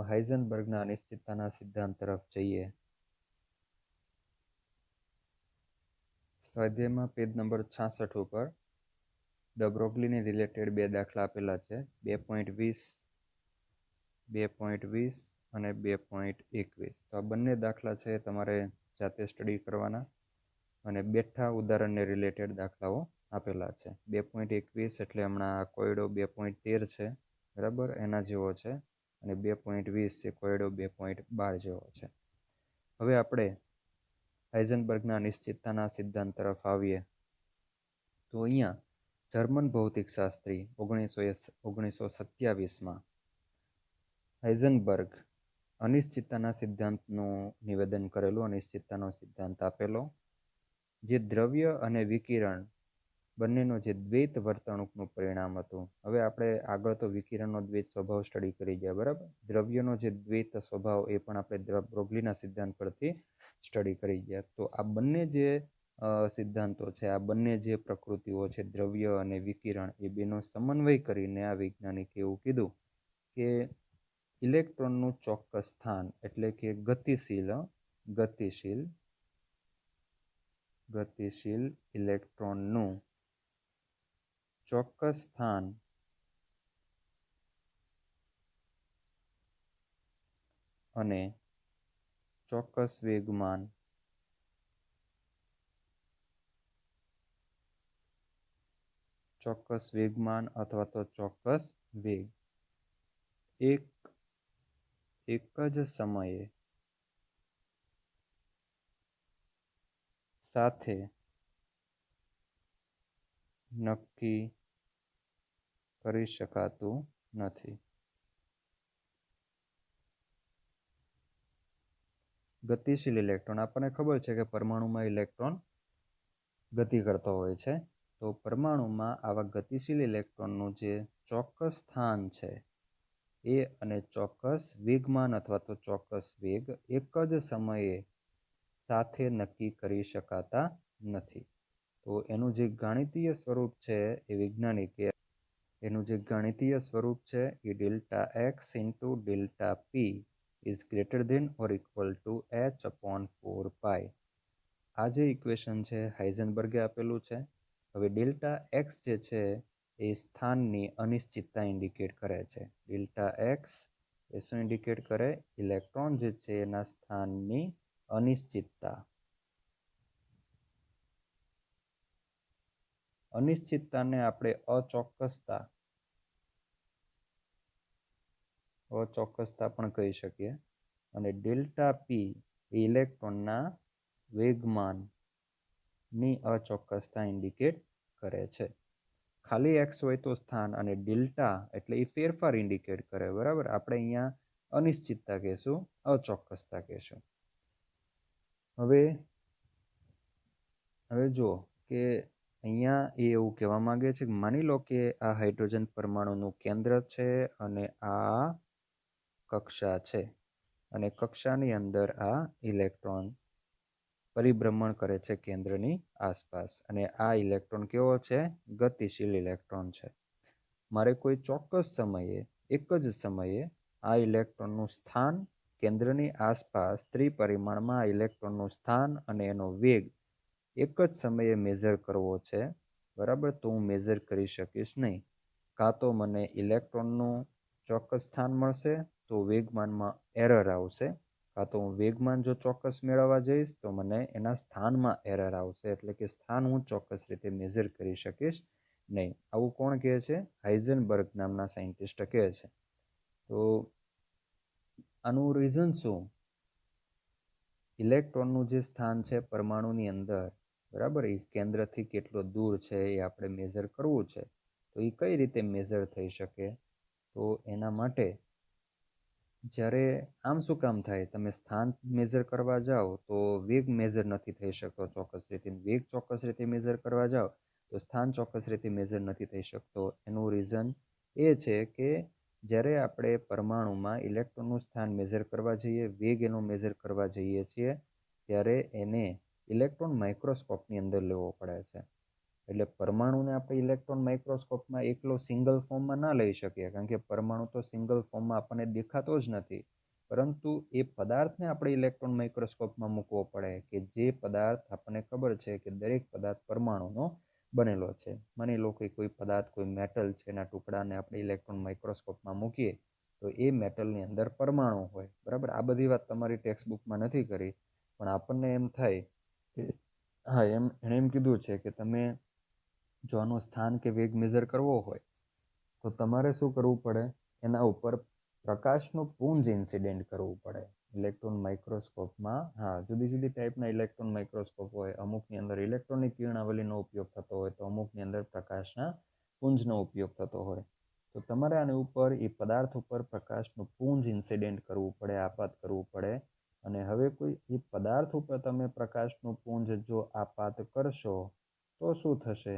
હાઇઝનબર્ગના અનિશ્ચિતતાના સિદ્ધાંત તરફ જઈએ. સ્વાધ્યાયમાં પેજ નંબર 66 ઉપર દ બ્રોગલીની રિલેટેડ બે દાખલા આપેલા છે, 2.20 અને 2.21. તો આ બંને દાખલા છે તમારે જાતે સ્ટડી કરવાના, અને બેઠા ઉદાહરણને રિલેટેડ દાખલાઓ આપેલા છે. 2.21 એટલે હમણાં કોયડો 2.13 છે, બરાબર, એના જેવો છે, અને 2.20 છે કોયડો 2.12 જેવો છે. હવે આપણે હાઇઝનબર્ગના અનિશ્ચિતતાના સિદ્ધાંત તરફ આવીએ તો અહીંયા જર્મન ભૌતિકશાસ્ત્રી 1927માં હાઇઝનબર્ગ અનિશ્ચિતતાના સિદ્ધાંતનું નિવેદન કરેલું, અનિશ્ચિતતાનો સિદ્ધાંત આપેલો, જે દ્રવ્ય અને વિકિરણ બંનેનો જે દ્વૈત વર્તણૂકનું પરિણામ હતું. હવે આપણે આગળ તો વિકિરણનો દ્વૈત સ્વભાવ સ્ટડી કરી ગયા, બરાબર. દ્રવ્યનો જે દ્વૈત સ્વભાવ એ પણ આપણે બ્રોગલીના સિદ્ધાંત પરથી સ્ટડી કરી ગયા. તો આ બંને જે સિદ્ધાંતો છે, આ બંને જે પ્રકૃતિઓ છે, દ્રવ્ય અને વિકિરણ, એ બેનો સમન્વય કરીને આ વૈજ્ઞાનિકે એવું કીધું કે ઇલેક્ટ્રોનનું ચોક્કસ સ્થાન એટલે કે ગતિશીલ ઇલેક્ટ્રોનનું ચોક્કસ સ્થાન અને ચોક્કસ વેગમાન અથવા તો ચોક્કસ વેગ એક જ સમયે સાથે નક્કી કરી શકાતું નથી. ગતિશીલ ઇલેક્ટ્રોન, આપણને ખબર છે કે પરમાણુમાં ઇલેક્ટ્રોન ગતિ કરતો હોય છે. તો પરમાણુમાં આવા ગતિશીલ ઇલેક્ટ્રોનનું જે ચોક્કસ સ્થાન છે એ અને ચોક્કસ વેગમાન અથવા તો ચોક્કસ વેગ એક જ સમયે સાથે નક્કી કરી શકાતા નથી. તો એનું જે ગાણિતીય સ્વરૂપ છે એ વૈજ્ઞાનિકે એ delta x into delta P is greater than or equal to h/4π. આ જે ઇક્વેશન છે હાઇઝનબર્ગે આપેલું છે. હવે ડેલ્ટા એક્સ જે છે એ સ્થાનની અનિશ્ચિતતા ઇન્ડિકેટ કરે છે. ડેલ્ટા એક્સ એ શું ઇન્ડિકેટ કરે? ઇલેક્ટ્રોન જે છે એના સ્થાનની અનિશ્ચિતતા. અનિશ્ચિતતાને આપણે અચોક્કસતા પણ કહી શકીએ. અને ડેલ્ટા પી એ ઇલેક્ટ્રોનના વેગમાનની અચોક્કસતા ઇન્ડિકેટ કરે છે. ખાલી એક્સ હોય તો સ્થાન, અને ડેલ્ટા એટલે એ ફેરફાર ઇન્ડિકેટ કરે, બરાબર. આપણે અહીંયા અનિશ્ચિતતા કહેશું, અચોક્કસતા કહેશું. હવે જો કે અહીંયા એ એવું કહેવા માંગે છે કે માની લો કે આ હાઇડ્રોજન પરમાણુનું કેન્દ્ર છે અને આ કક્ષા છે, અને કક્ષાની અંદર આ ઇલેક્ટ્રોન પરિભ્રમણ કરે છે કેન્દ્રની આસપાસ, અને આ ઇલેક્ટ્રોન કેવો છે? ગતિશીલ ઇલેક્ટ્રોન છે. મારે કોઈ ચોક્કસ સમયે એક જ સમયે આ ઇલેક્ટ્રોનનું સ્થાન કેન્દ્રની આસપાસ ત્રિપરિમાણમાં આ ઇલેક્ટ્રોનનું સ્થાન અને એનો વેગ એક જ સમયે મેઝર કરવો છે, બરાબર. તો હું મેઝર કરી શકીશ નહીં. કાં તો મને ઇલેક્ટ્રોનનું ચોક્કસ સ્થાન મળશે તો વેગમાનમાં એરર આવશે, કાં તો હું વેગમાન જો ચોક્કસ મેળવવા જઈશ તો મને એના સ્થાનમાં એરર આવશે, એટલે કે સ્થાન હું ચોક્કસ રીતે મેઝર કરી શકીશ નહીં. આવું કોણ કહે છે? હાઇઝનબર્ગ નામના સાયન્ટિસ્ટ કહે છે. તો આનું રીઝન શું? ઇલેક્ટ્રોનનું જે સ્થાન છે પરમાણુની અંદર, બરાબર, એ કેન્દ્રથી કેટલો દૂર છે એ આપણે મેઝર કરવું છે. તો એ કઈ રીતે મેઝર થઈ શકે? તો તો એના માટે જ્યારે આમ શું કામ થાય, તમે સ્થાન મેઝર કરવા જાઓ તો વેગ મેઝર નથી થઈ શકતો ચોક્કસ રીતે, વેગ ચોક્કસ રીતે મેઝર કરવા જાઓ તો સ્થાન ચોક્કસ રીતે મેઝર નથી થઈ શકતો. એનું રીઝન એ છે કે જ્યારે આપણે પરમાણુમાં ઇલેક્ટ્રોનનું સ્થાન મેઝર કરવા જઈએ, વેગ એનો મેઝર કરવા જઈએ છીએ, ત્યારે એને ઇલેક્ટ્રોન માઇક્રોસ્કોપની અંદર લેવો પડે છે. એટલે પરમાણુને આપણે ઇલેક્ટ્રોન માઇક્રોસ્કોપમાં એકલો સિંગલ ફોર્મમાં ના લઈ શકીએ, કારણ કે પરમાણુ તો સિંગલ ફોર્મમાં આપણને દેખાતો જ નથી. પરંતુ એ પદાર્થને આપણે ઇલેક્ટ્રોન માઇક્રોસ્કોપમાં મૂકવો પડે કે જે પદાર્થ આપણને ખબર છે કે દરેક પદાર્થ પરમાણુનો બનેલો છે. માની લો કે કોઈ પદાર્થ, કોઈ મેટલ છે, એના ટુકડાને આપણે ઇલેક્ટ્રોન માઇક્રોસ્કોપમાં મૂકીએ તો એ મેટલની અંદર પરમાણુ હોય. બરાબર, આ બધી વાત તમારી ટેક્સ્ટબુકમાં નથી કરી, પણ આપણને એમ થાય કે હા, એણે એમ કીધું છે કે તમે જો આનું સ્થાન કે વેગ મેઝર કરવો હોય તો તમારે શું કરવું પડે, એના ઉપર પ્રકાશનું પુંજ ઇન્સિડેન્ટ કરવું પડે. ઇલેક્ટ્રોન માઇક્રોસ્કોપમાં જુદી જુદી ટાઈપના ઇલેક્ટ્રોન માઇક્રોસ્કોપ હોય. અમુકની અંદર ઇલેક્ટ્રોનિક કિરણાવલીનો ઉપયોગ થતો હોય તો અમુકની અંદર પ્રકાશના પુંજનો ઉપયોગ થતો હોય. તો તમારે આની ઉપર એ પદાર્થ ઉપર પ્રકાશનું પુંજ ઇન્સિડેન્ટ કરવું પડે, આપાત કરવું પડે. અને હવે કોઈ એ પદાર્થ ઉપર તમે પ્રકાશનું પુંજ જો આપાત કરશો તો શું થશે,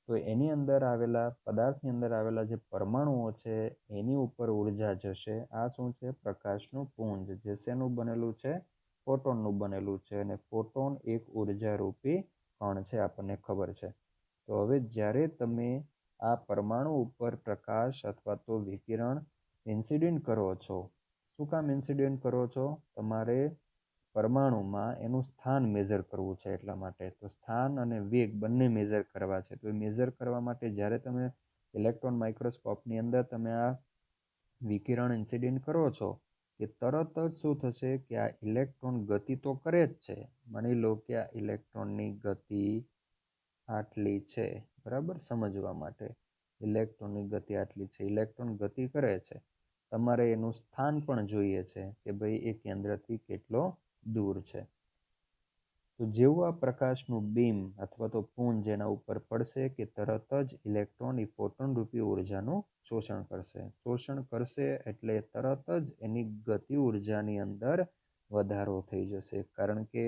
તો એની અંદર આવેલા પદાર્થની અંદર આવેલા જે પરમાણુઓ છે એની ઉપર ઉર્જા જશે. આ શું છે, પ્રકાશનું પુંજ, જે શેનું બનેલું છે, ફોટોનનું બનેલું છે. અને ફોટોન એક ઉર્જા રૂપી કણ છે, આપણને ખબર છે. તો હવે જ્યારે તમે આ પરમાણુ ઉપર પ્રકાશ અથવા તો વિકિરણ ઇન્સિડેન્ટ કરો છો, શું કામ ઇન્સિડેન્ટ કરો છો, તમારે પરમાણુમાં એનું સ્થાન મેઝર કરવું છે એટલા માટે. તો સ્થાન અને વેગ બંને મેઝર કરવા છે. તો એ મેઝર કરવા માટે જ્યારે તમે ઇલેક્ટ્રોન માઇક્રોસ્કોપની અંદર તમે આ વિકિરણ ઇન્સિડેન્ટ કરો છો કે તરત જ શું થશે કે આ ઇલેક્ટ્રોન ગતિ તો કરે જ છે. માની લો કે આ ઇલેક્ટ્રોનની ગતિ આટલી છે, બરાબર, સમજવા માટે ઇલેક્ટ્રોનની ગતિ આટલી છે, ઇલેક્ટ્રોન ગતિ કરે છે. તમારે એનું સ્થાન પણ જોઈએ છે કે ભાઈ એ કેન્દ્રથી કેટલો દૂર છે. તો જેવું આ પ્રકાશનું બીમ અથવા તો પુંજ એના ઉપર પડશે કે તરત જ ઇલેક્ટ્રોન એ ફોટોન રૂપી ઉર્જાનું શોષણ કરશે. શોષણ કરશે એટલે તરત જ એની ગતિ ઉર્જાની અંદર વધારો થઈ જશે, કારણ કે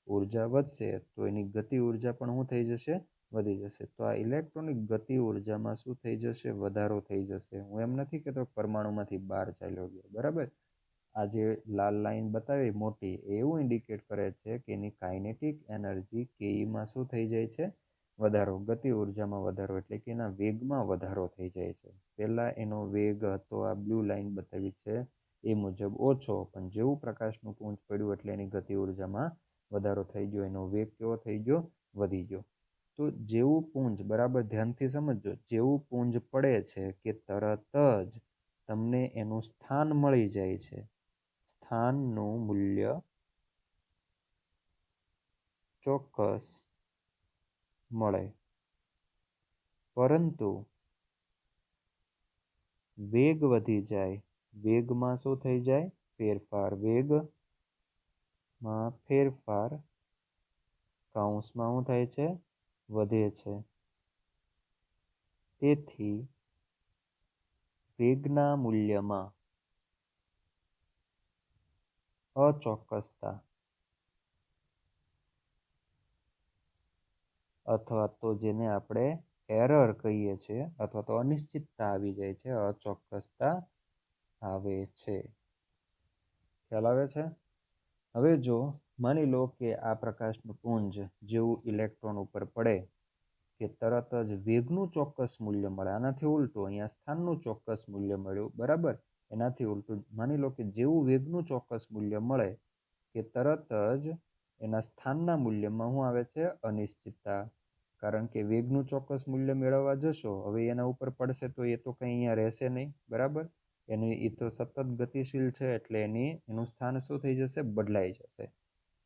ઉર્જા વધશે તો એની ગતિ ઉર્જા પણ શું થઈ જશે, વધી જશે. તો આ ઇલેક્ટ્રોનિક ગતિ ઉર્જામાં શું થઈ જશે, વધારો થઈ જશે. હું એમ નથી કહેતો પરમાણુમાંથી બહાર ચાલ્યો ગયો, બરાબર. આ જે લાલ લાઈન બતાવી મોટી, એવું ઇન્ડિકેટ કરે છે કે એની કાઇનેટિક એનર્જી કેઈમાં શું થઈ જાય છે, વધારો, ગતિ ઉર્જામાં વધારો, એટલે કે એના વેગમાં વધારો થઈ જાય છે. પહેલાં એનો વેગ હતો, આ બ્લુ લાઈન બતાવી છે એ મુજબ ઓછો, પણ જેવું પ્રકાશનું પુંજ પડ્યું એટલે એની ગતિ ઉર્જામાં વધારો થઈ ગયો, એનો વેગ કેવો થઈ ગયો, વધી ગયો. તો જેવું પુંજ, બરાબર ધ્યાનથી સમજજો, જેવું પુંજ પડે છે કે તરત જ તમને એનું સ્થાન મળી જાય છે. સ્થાનનું મૂલ્ય ચોક્કસ મળે, પરંતુ વેગ વધી જાય. વેગમાં શું થઈ જાય, ફેરફાર, વેગમાં ફેરફાર, કૌંસમાં શું થાય છે, વધે છે. તેથી વેગના મૂલ્યમાં અચોક્કસતા અથવા તો જેને આપણે એરર કહીએ છીએ, અથવા તો અનિશ્ચિતતા આવી જાય છે, અચોક્કસતા આવે છે. ખ્યાલ આવે છે? હવે જો માની લો કે આ પ્રકાશનું પુંજ જેવું ઇલેક્ટ્રોન ઉપર પડે કે તરત જ વેગનું ચોક્કસ મૂલ્ય મળે. આનાથી ઉલટું, અહીંયા સ્થાનનું ચોક્કસ મૂલ્ય મળ્યું, બરાબર. એનાથી ઉલટું માની લો કે જેવું વેગનું ચોક્કસ મૂલ્ય મળે કે તરત જ એના સ્થાનના મૂલ્યમાં શું આવે છે, અનિશ્ચિતતા. કારણ કે વેગનું ચોક્કસ મૂલ્ય મેળવવા જશો, હવે એના ઉપર પડશે તો એ તો કંઈ અહીંયા રહેશે નહીં, બરાબર. એ તો સતત ગતિશીલ છે, એટલે એનું સ્થાન શું થઈ જશે, બદલાઈ જશે.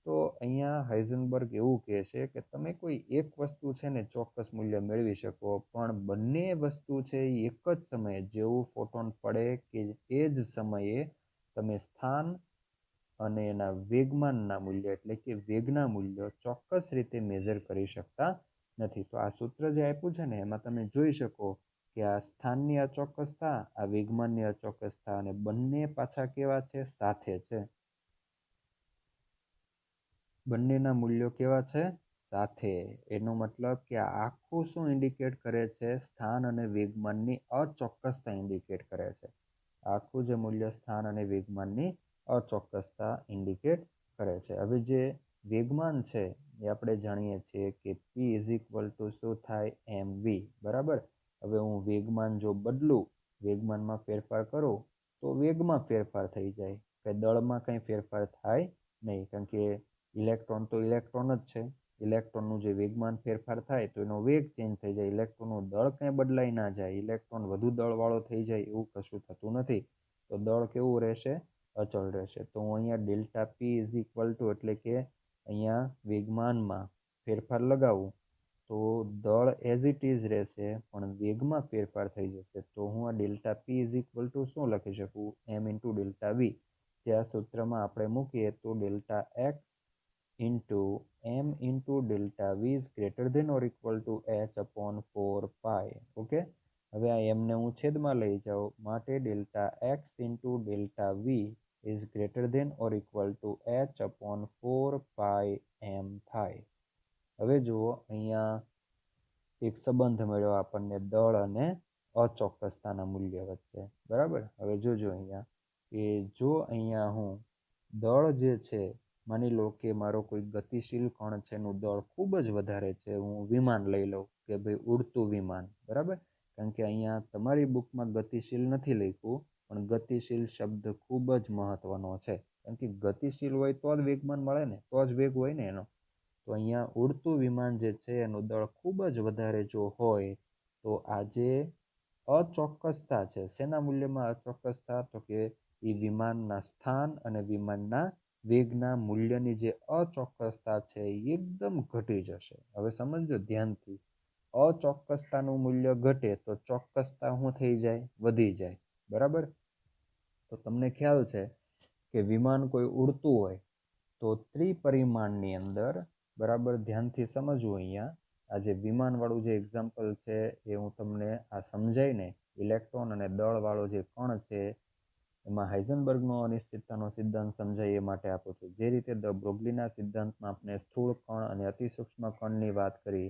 તો અહીંયા હાઇઝનબર્ગ એવું કહે છે કે તમે કોઈ એક વસ્તુ છે ને ચોક્કસ મૂલ્ય મેળવી શકો, પણ બંને વસ્તુ છે એ એક જ સમયે, જેવું ફોટોન પડે કે એ જ સમયે તમે સ્થાન અને એના વેગમાનના મૂલ્ય, એટલે કે વેગના મૂલ્યો ચોક્કસ રીતે મેઝર કરી શકતા નથી. તો આ સૂત્ર જે આપ્યું છે ને એમાં તમે જોઈ શકો કે આ સ્થાનની અચોક્કસતા, આ વેગમાનની અચોક્કસતા, અને બંને પાછા કેવા છે? સાથે છે. બંનેના મૂલ્યો કેવા છે? સાથે. એનો મતલબ કે આ આખું શું ઇન્ડિકેટ કરે છે? સ્થાન અને વેગમાનની અચોક્કસતા ઇન્ડિકેટ કરે છે. આખું જે મૂલ્ય સ્થાન અને વેગમાનની અચોક્કસતા ઇન્ડિકેટ કરે છે. હવે જે વેગમાન છે એ આપણે જાણીએ છીએ કે p ઇઝ ઇક્વલ ટુ શું થાય? mv. બરાબર. હવે હું વેગમાન જો બદલું, વેગમાનમાં ફેરફાર કરું તો વેગમાં ફેરફાર થઈ જાય, કે દળમાં કંઈ ફેરફાર થાય નહીં, કારણ કે ઇલેક્ટ્રોન તો ઇલેક્ટ્રોન જ છે. ઇલેક્ટ્રોનનું જે વેગમાન ફેરફાર થાય તો એનો વેગ ચેન્જ થઈ જાય, ઇલેક્ટ્રોનનું દળ કંઈ બદલાઈ ના જાય, ઇલેક્ટ્રોન વધુ દળવાળો થઈ જાય એવું કશું થતું નથી. તો દળ કેવું રહેશે? અચળ રહેશે. તો હું અહીંયા delta P is equal two, એટલે કે અહીંયા વેગમાનમાં ફેરફાર લગાવું તો દળ એઝ ઇટ ઇઝ રહેશે, પણ વેગમાં ફેરફાર થઈ જશે. તો હું આ delta P is equal to શું લખી શકું? M into delta V. જે આ સૂત્રમાં આપણે મૂકીએ તો delta x into M into delta V is greater than or equal to H upon 4 pi. Okay. હવે આ એમને હું છેદમાં લઈ જાઉં, માટે delta x into delta V is greater than or equal to H upon 4 pi એમ થાય. હવે જુઓ, અહીંયા એક સંબંધ મળ્યો આપણને દળ અને અચોક્કસતાના મૂલ્ય વચ્ચે. બરાબર. હવે જોજો અહીંયા કે જો અહીંયા હું દળ જે છે, માની લો કે મારો કોઈ ગતિશીલ કણ છે એનું દળ ખૂબ જ વધારે છે, હું વિમાન લઈ લઉં કે ભાઈ ઉડતું વિમાન. બરાબર. કારણ કે અહીંયા તમારી બુકમાં ગતિશીલ નથી લખ્યું, પણ ગતિશીલ શબ્દ ખૂબ જ મહત્વનો છે, કારણ કે ગતિશીલ હોય તો જ વેગમાન મળે ને, તો જ વેગ હોય ને એનો. તો અહીંયા ઉડતું વિમાન જે છે એનું દળ ખૂબ જ વધારે જો હોય તો આ જે અચોક્કસતા છે, શેના મૂલ્યમાં અચોક્કસતા? તો કે એ વિમાનના સ્થાન અને વિમાનના વેગના મૂલ્યની જે અચોક્કસતા છે એ એકદમ ઘટી જશે. હવે સમજો ધ્યાનથી, અચોક્કસતાનું મૂલ્ય ઘટે તો ચોક્કસતા શું થઈ જાય? વધી જાય. બરાબર. તો તમને ખ્યાલ છે કે વિમાન કોઈ ઉડતું હોય તો ત્રિપરિમાણની અંદર, બરાબર ધ્યાનથી સમજવું, અહીંયા આ જે વિમાનવાળું જે એક્ઝામ્પલ છે એ હું તમને આ સમજાઈને ઇલેક્ટ્રોન અને દળવાળો જે કણ છે એમાં હાઇઝનબર્ગનો અનિશ્ચિતતાનો સિદ્ધાંત સમજાય એ માટે આપું છું. જે રીતે દ બ્રોગ્લીના સિદ્ધાંતમાં આપણે સ્થૂળ કણ અને અતિસૂક્ષ્મ કણની વાત કરી,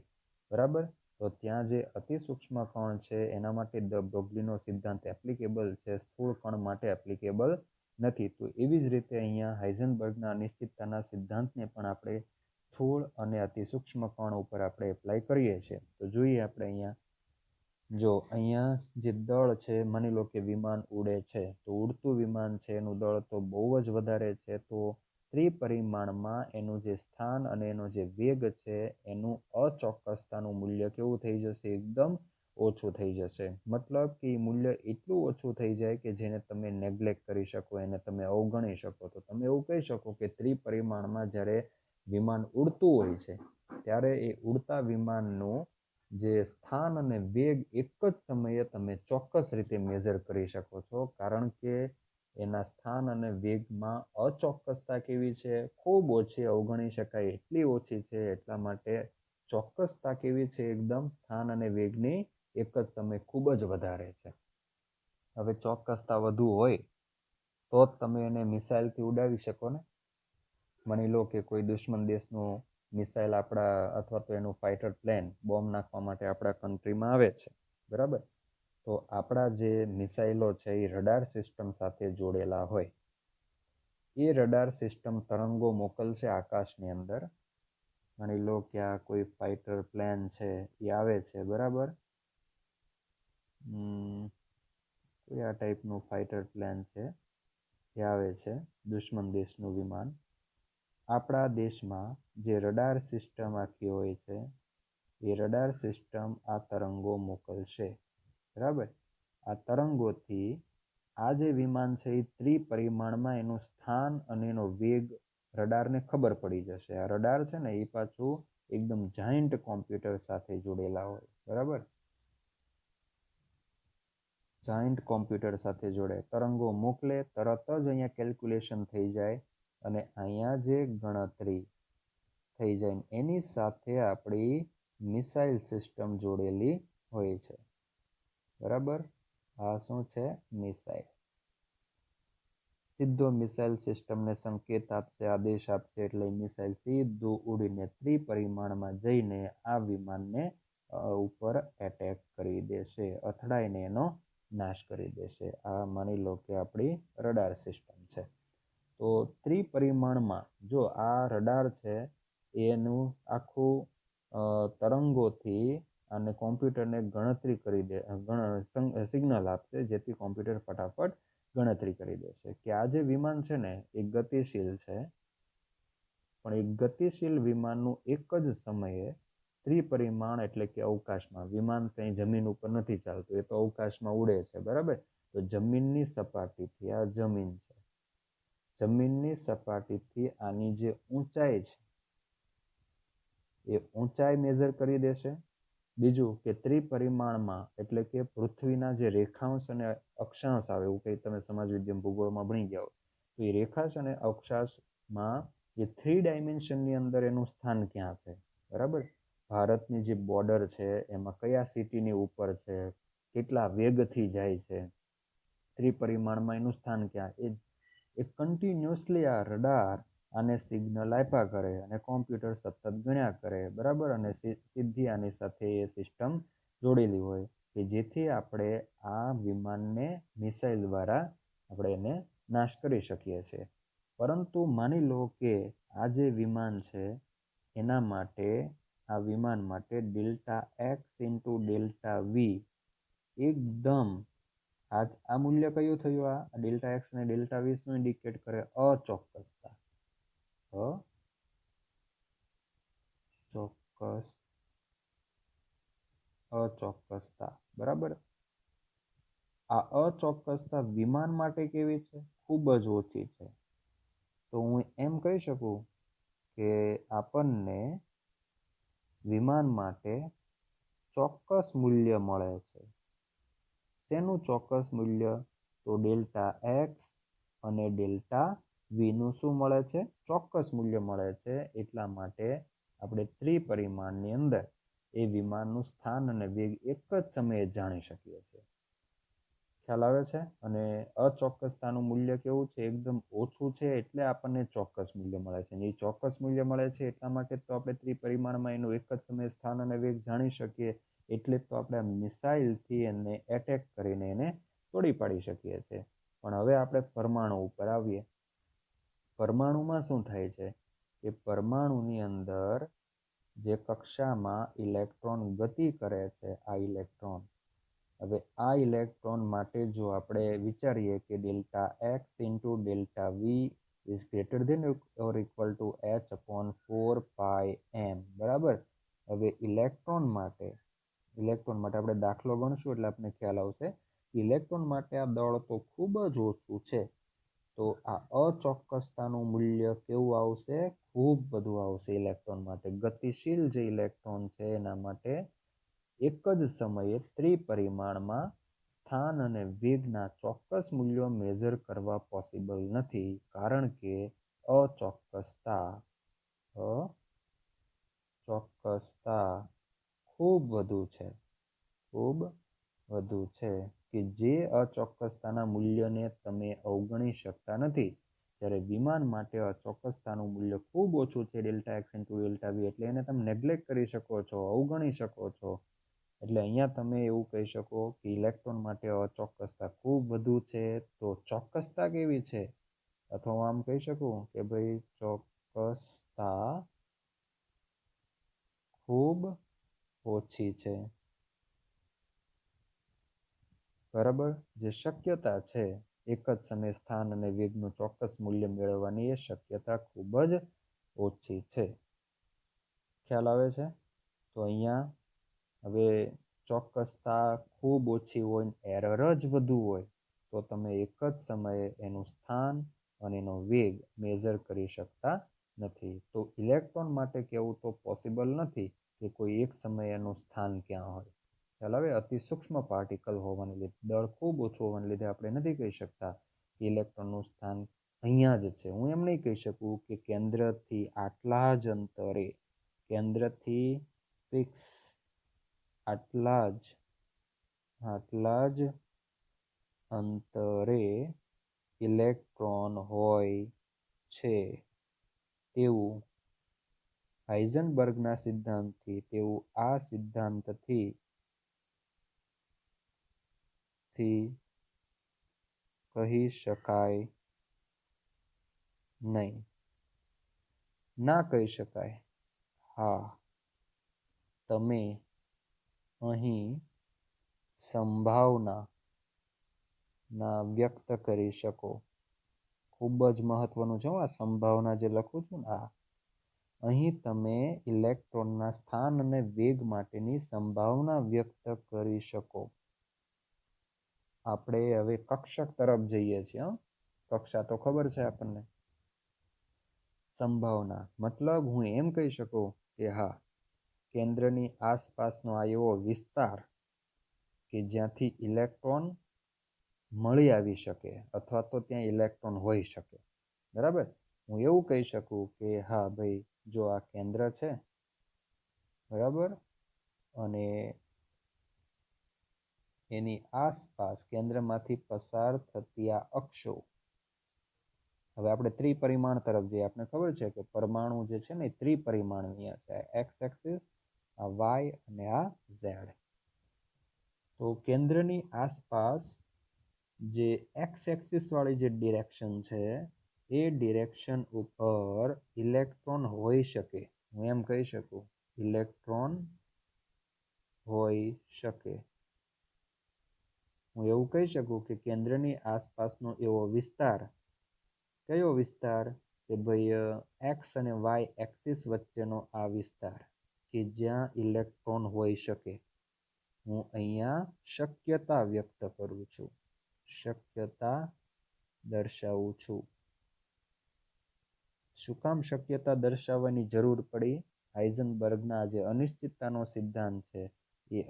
બરાબર, તો ત્યાં જે અતિસૂક્ષ્મ કણ છે એના માટે દ બ્રોગ્લીનો સિદ્ધાંત એપ્લિકેબલ છે, સ્થૂળ કણ માટે એપ્લિકેબલ નથી. તો એવી જ રીતે અહીંયા હાઇઝનબર્ગના અનિશ્ચિતતાના સિદ્ધાંતને પણ આપણે સ્થૂળ અને અતિસૂક્ષ્મ કણ ઉપર આપણે એપ્લાય કરીએ છીએ. તો જોઈએ આપણે અહીંયા, જો અહીંયા જે દળ છે, માની લો કે વિમાન ઉડે છે, તો ઉડતું વિમાન છે એનું દળ તો બહુ જ વધારે છે, તો ત્રિપરિમાણમાં એનું જે સ્થાન અને એનો જે વેગ છે એનું અચોક્કસતાનું મૂલ્ય કેવું થઈ જશે? એકદમ ઓછું થઈ જશે. મતલબ કે એ મૂલ્ય એટલું ઓછું થઈ જાય કે જેને તમે નેગ્લેક્ટ કરી શકો, એને તમે અવગણી શકો. તો તમે એવું કહી શકો કે ત્રિપરિમાણમાં જ્યારે વિમાન ઉડતું હોય છે ત્યારે એ ઉડતા વિમાનનું જે સ્થાન અને વેગ એક જ સમયે તમે ચોક્કસ રીતે મેઝર કરી શકો છો, કારણ કે એના સ્થાન અને વેગમાં અચોક્કસતા કેવી છે? ખૂબ ઓછી, અવગણી શકાય એટલી ઓછી છે. એટલા માટે ચોક્કસતા કેવી છે? એકદમ સ્થાન અને વેગની એક જ સમય ખૂબ જ વધારે છે. હવે ચોક્કસતા વધુ હોય તો જ તમે એને મિસાઇલથી ઉડાવી શકો ને. માની લો કે કોઈ દુશ્મન દેશનું મિસાઇલ આપણા, અથવા તો એનું ફાઇટર પ્લેન બોમ્બ નાખવા માટે આપણા કન્ટ્રીમાં આવે છે, બરાબર, તો આપણા જે મિસાઇલો છે એ રડાર સિસ્ટમ સાથે જોડેલા હોય. એ રડાર સિસ્ટમ તરંગો મોકલશે આકાશની અંદર. માની લો કે આ કોઈ ફાઇટર પ્લેન છે એ આવે છે, બરાબર, કોઈ આ ટાઈપનું ફાઇટર પ્લેન છે એ આવે છે, દુશ્મન દેશનું વિમાન. આપણા દેશમાં જે રડાર સિસ્ટમ આખી હોય છે એ રડાર સિસ્ટમ આ તરંગો મોકલશે, બરાબર. આ તરંગોથી આ જે વિમાન છે એ ત્રિપરિમાણમાં એનું સ્થાન અને એનો વેગ રડારને ખબર પડી જશે. આ રડાર છે ને એ પાછું એકદમ જાયન્ટ કોમ્પ્યુટર સાથે જોડેલા હોય, બરાબર. જાયન્ટ કોમ્પ્યુટર સાથે જોડે, તરંગો મોકલે, તરત જ અહીંયા કેલ્ક્યુલેશન થઈ જાય અને અહીંયા જે ગણતરી થઈ જાય એની સાથે આપણી મિસાઇલ સિસ્ટમ જોડેલી હોય છે. બરાબર. આ શું છે? મિસાઇલ. સીધો મિસાઇલ સિસ્ટમને સંકેત આપશે, આદેશ આપશે, એટલે મિસાઇલ સીધું ઉડીને ત્રિપરિમાણમાં જઈને આ વિમાનને ઉપર એટેક કરી દેશે, અથડાઈને એનો નાશ કરી દેશે. આ માની લો કે આપણી રડાર સિસ્ટમ છે. તો ત્રિપરિમાણમાં જો આ રડાર છે એનું આખું તરંગોથી અને કોમ્પ્યુટરને ગણતરી કરી દે, સિગ્નલ આપશે, જેથી કોમ્પ્યુટર ફટાફટ ગણતરી કરી દેશે કે આ જે વિમાન છે ને એ ગતિશીલ છે, પણ એ ગતિશીલ વિમાનનું એક જ સમયે ત્રિપરિમાણ એટલે કે અવકાશમાં, વિમાન કંઈ જમીન ઉપર નથી ચાલતું, એ તો અવકાશમાં ઉડે છે, બરાબર. તો જમીનની સપાટીથી, આ જમીન છે, જમીનની સપાટીથી આની જે ઊંચાઈ છે એ ઊંચાઈ મેજર કરી દેશે. બીજું કે ત્રિપરિમાણમાં એટલે કે પૃથ્વીના જે રેખાંશ અને અક્ષાંશ આવે, એવું કંઈ તમે સમાજ વિદ્યા ભૂગોળમાં ભણી ગયા હો, તો એ રેખાંશ અને અક્ષાંશમાં એ 3 ડાયમેન્શનની અંદર એનું સ્થાન ક્યાં છે, બરાબર. ભારતની જે બોર્ડર છે એમાં કયા સિટીની ઉપર છે, કેટલા વેગથી જાય છે, ત્રિપરિમાણમાં એનું સ્થાન ક્યાં, એ કન્ટિન્યુઅસલી આ રડાર આને સિગ્નલ આપ્યા કરે અને કોમ્પ્યુટર સતત ગણ્યા કરે, બરાબર. અને સીધી આની સાથે એ સિસ્ટમ જોડેલી હોય કે જેથી આપણે આ વિમાનને મિસાઇલ દ્વારા આપણે એને નાશ કરી શકીએ છીએ. પરંતુ માની લો કે આ જે વિમાન છે એના માટે, આ વિમાન માટે delta x into delta V એકદમ, આ મૂલ્ય કયું થયું? આ ડેલ્ટા એક્સ અને ડેલ્ટા વી શું ઇન્ડિકેટ કરે? અચોક્કસતા. અચોક્કસતા, બરાબર. આ અચોક્કસતા વિમાન માટે કેવી છે? ખૂબ જ ઓછી છે. તો હું એમ કહી શકું કે આપણને વિમાન માટે ચોક્કસ મૂલ્ય મળે છે. શેનું ચોક્કસ મૂલ્ય? તો ડેલ્ટા એક્સ અને ડેલ્ટા વીનું શું મળે છે? ચોક્કસ મૂલ્ય મળે છે. એટલા માટે આપણે ત્રિપરિમાણની અંદર એ વિમાનનું સ્થાન અને વેગ એક જ સમયે જાણી શકીએ છીએ. ખ્યાલ આવે છે? અને અચોક્કસતાનું મૂલ્ય કેવું છે? એકદમ ઓછું છે, એટલે આપણને ચોક્કસ મૂલ્ય મળે છે. અને એ ચોક્કસ મૂલ્ય મળે છે એટલા માટે તો આપણે ત્રિપરિમાણમાં એનું એક જ સમયે સ્થાન અને વેગ જાણી શકીએ. એટલે તો આપણે મિસાઇલથી એને એટેક કરીને એને તોડી પાડી શકીએ છીએ. પણ હવે આપણે પરમાણુ ઉપર આવીએ. પરમાણુમાં શું થાય છે કે પરમાણુની અંદર જે કક્ષામાં ઇલેક્ટ્રોન ગતિ કરે છે, આ ઇલેક્ટ્રોન, હવે આ ઇલેક્ટ્રોન માટે જો આપણે વિચારીએ કે delta x into delta V is greater than or equal to h/4 pi M, બરાબર. હવે ઇલેક્ટ્રોન માટે આપણે દાખલો ગણશું એટલે આપણને ખ્યાલ આવશે. ઇલેક્ટ્રોન માટે આ દળ તો ખૂબ જ ઓછું છે, તો આ અચોક્કસતાનું મૂલ્ય કેવું આવશે? ખૂબ વધુ આવશે ઇલેક્ટ્રોન માટે. ગતિશીલ જે ઇલેક્ટ્રોન છે એના માટે એક જ સમયે ત્રિપરિમાણમાં સ્થાન અને વેગના ચોક્કસ મૂલ્યો મેજર કરવા પોસિબલ નથી, કારણ કે અચોક્કસતા ખૂબ વધુ છે, ખૂબ વધુ છે, કે જે અચોક્કસતાના મૂલ્યને તમે અવગણી શકતા નથી. જ્યારે વિમાન માટે અચોક્કસતાનું મૂલ્ય ખૂબ ઓછું છે, delta x into delta V, એટલે એને તમે નેગ્લેક્ટ કરી શકો છો, અવગણી શકો છો. એટલે અહીંયા તમે એવું કહી શકો કે ઇલેક્ટ્રોન માટે અચોક્કસતા ખૂબ વધુ છે. તો ચોક્કસતા કેવી છે? અથવા હું આમ કહી શકું કે ભાઈ ચોક્કસતા ખૂબ ઓછી છે, બરાબર. જે શક્યતા છે એક જ સમયે સ્થાન અને વેગનું ચોક્કસ મૂલ્ય મેળવવાની, એ શક્યતા ખૂબ જ ઓછી છે. ખ્યાલ આવે છે? તો અહીંયા હવે ચોક્કસતા ખૂબ ઓછી હોય, એરર જ વધુ હોય, તો તમે એક જ સમયે એનું સ્થાન અને એનો વેગ મેજર કરી શકતા નથી. તો ઇલેક્ટ્રોન માટે કહેવું તો પોસિબલ નથી કે કોઈ એક સમયે એનું સ્થાન ક્યાં હોય. ખ્યાલ આવે? અતિ સૂક્ષ્મ પાર્ટિકલ હોવાને લીધે, દળ ખૂબ ઓછું હોવાને લીધે આપણે નથી કહી શકતા કે ઇલેક્ટ્રોનનું સ્થાન અહીંયા જ છે. હું એમ નહીં કહી શકું કે કેન્દ્રથી આટલા જ અંતરે, કેન્દ્રથી ફિક્સ આટલા જ આટલા જ અંતરે ઇલેક્ટ્રોન હોય છે તેવું હાઇઝનબર્ગના સિદ્ધાંતથી તેવું આ સિદ્ધાંતથી કહી શકાય નહીં. ના કહી શકાય. હા, તમે અહીં સંભાવના વ્યક્ત કરી શકો. ખૂબ જ મહત્વનું છે આ સંભાવના જે લખું છું ને આ. અહીં તમે ઇલેક્ટ્રોનના સ્થાન અને વેગ માટેની સંભાવના વ્યક્ત કરી શકો. આપણે હવે કક્ષક તરફ જઈએ છીએ. કક્ષા તો ખબર છે આપણને. સંભાવના મતલબ હું એમ કહી શકું કે હા, કેન્દ્રની આસપાસનો આ એવો વિસ્તાર કે જ્યાંથી ઇલેક્ટ્રોન મળી આવી શકે અથવા તો ત્યાં ઇલેક્ટ્રોન હોઈ શકે. બરાબર. હું એવું કહી શકું કે હા ભાઈ, જો આ કેન્દ્ર છે, બરાબર, અને એની આસપાસ કેન્દ્રમાંથી પસાર થતી આ અક્ષો. હવે આપણે ત્રિપરિમાણ તરફ જઈએ. આપણે ખબર છે કે પરમાણુ જે છે ને ત્રિપરિમાણીય છે. એક્સ એક્સિસ, આ વાય અને આ ઝેડ. તો કેન્દ્રની આસપાસ જે એક્સ એક્સિસ વાળી જે ડિરેક્શન છે એ ડિરેક્શન ઉપર ઇલેક્ટ્રોન હોઈ શકે. હું એમ કહી શકું ઇલેક્ટ્રોન હોઈ શકે. હું એવું કહી શકું કે કેન્દ્રની આસપાસનો એવો વિસ્તાર. કયો વિસ્તાર? કે ભાઈ એક્સ અને વાય એક્સિસ વચ્ચેનો આ વિસ્તાર કે જ્યાં ઇલેક્ટ્રોન હોઈ શકે. હું અહીંયા શક્યતા વ્યક્ત કરું છું, શક્યતા દર્શાવું છું. શું કામ શક્યતા દર્શાવવાની જરૂર પડી? હાઇઝનબર્ગના જે અનિશ્ચિતતાનો સિદ્ધાંત છે એ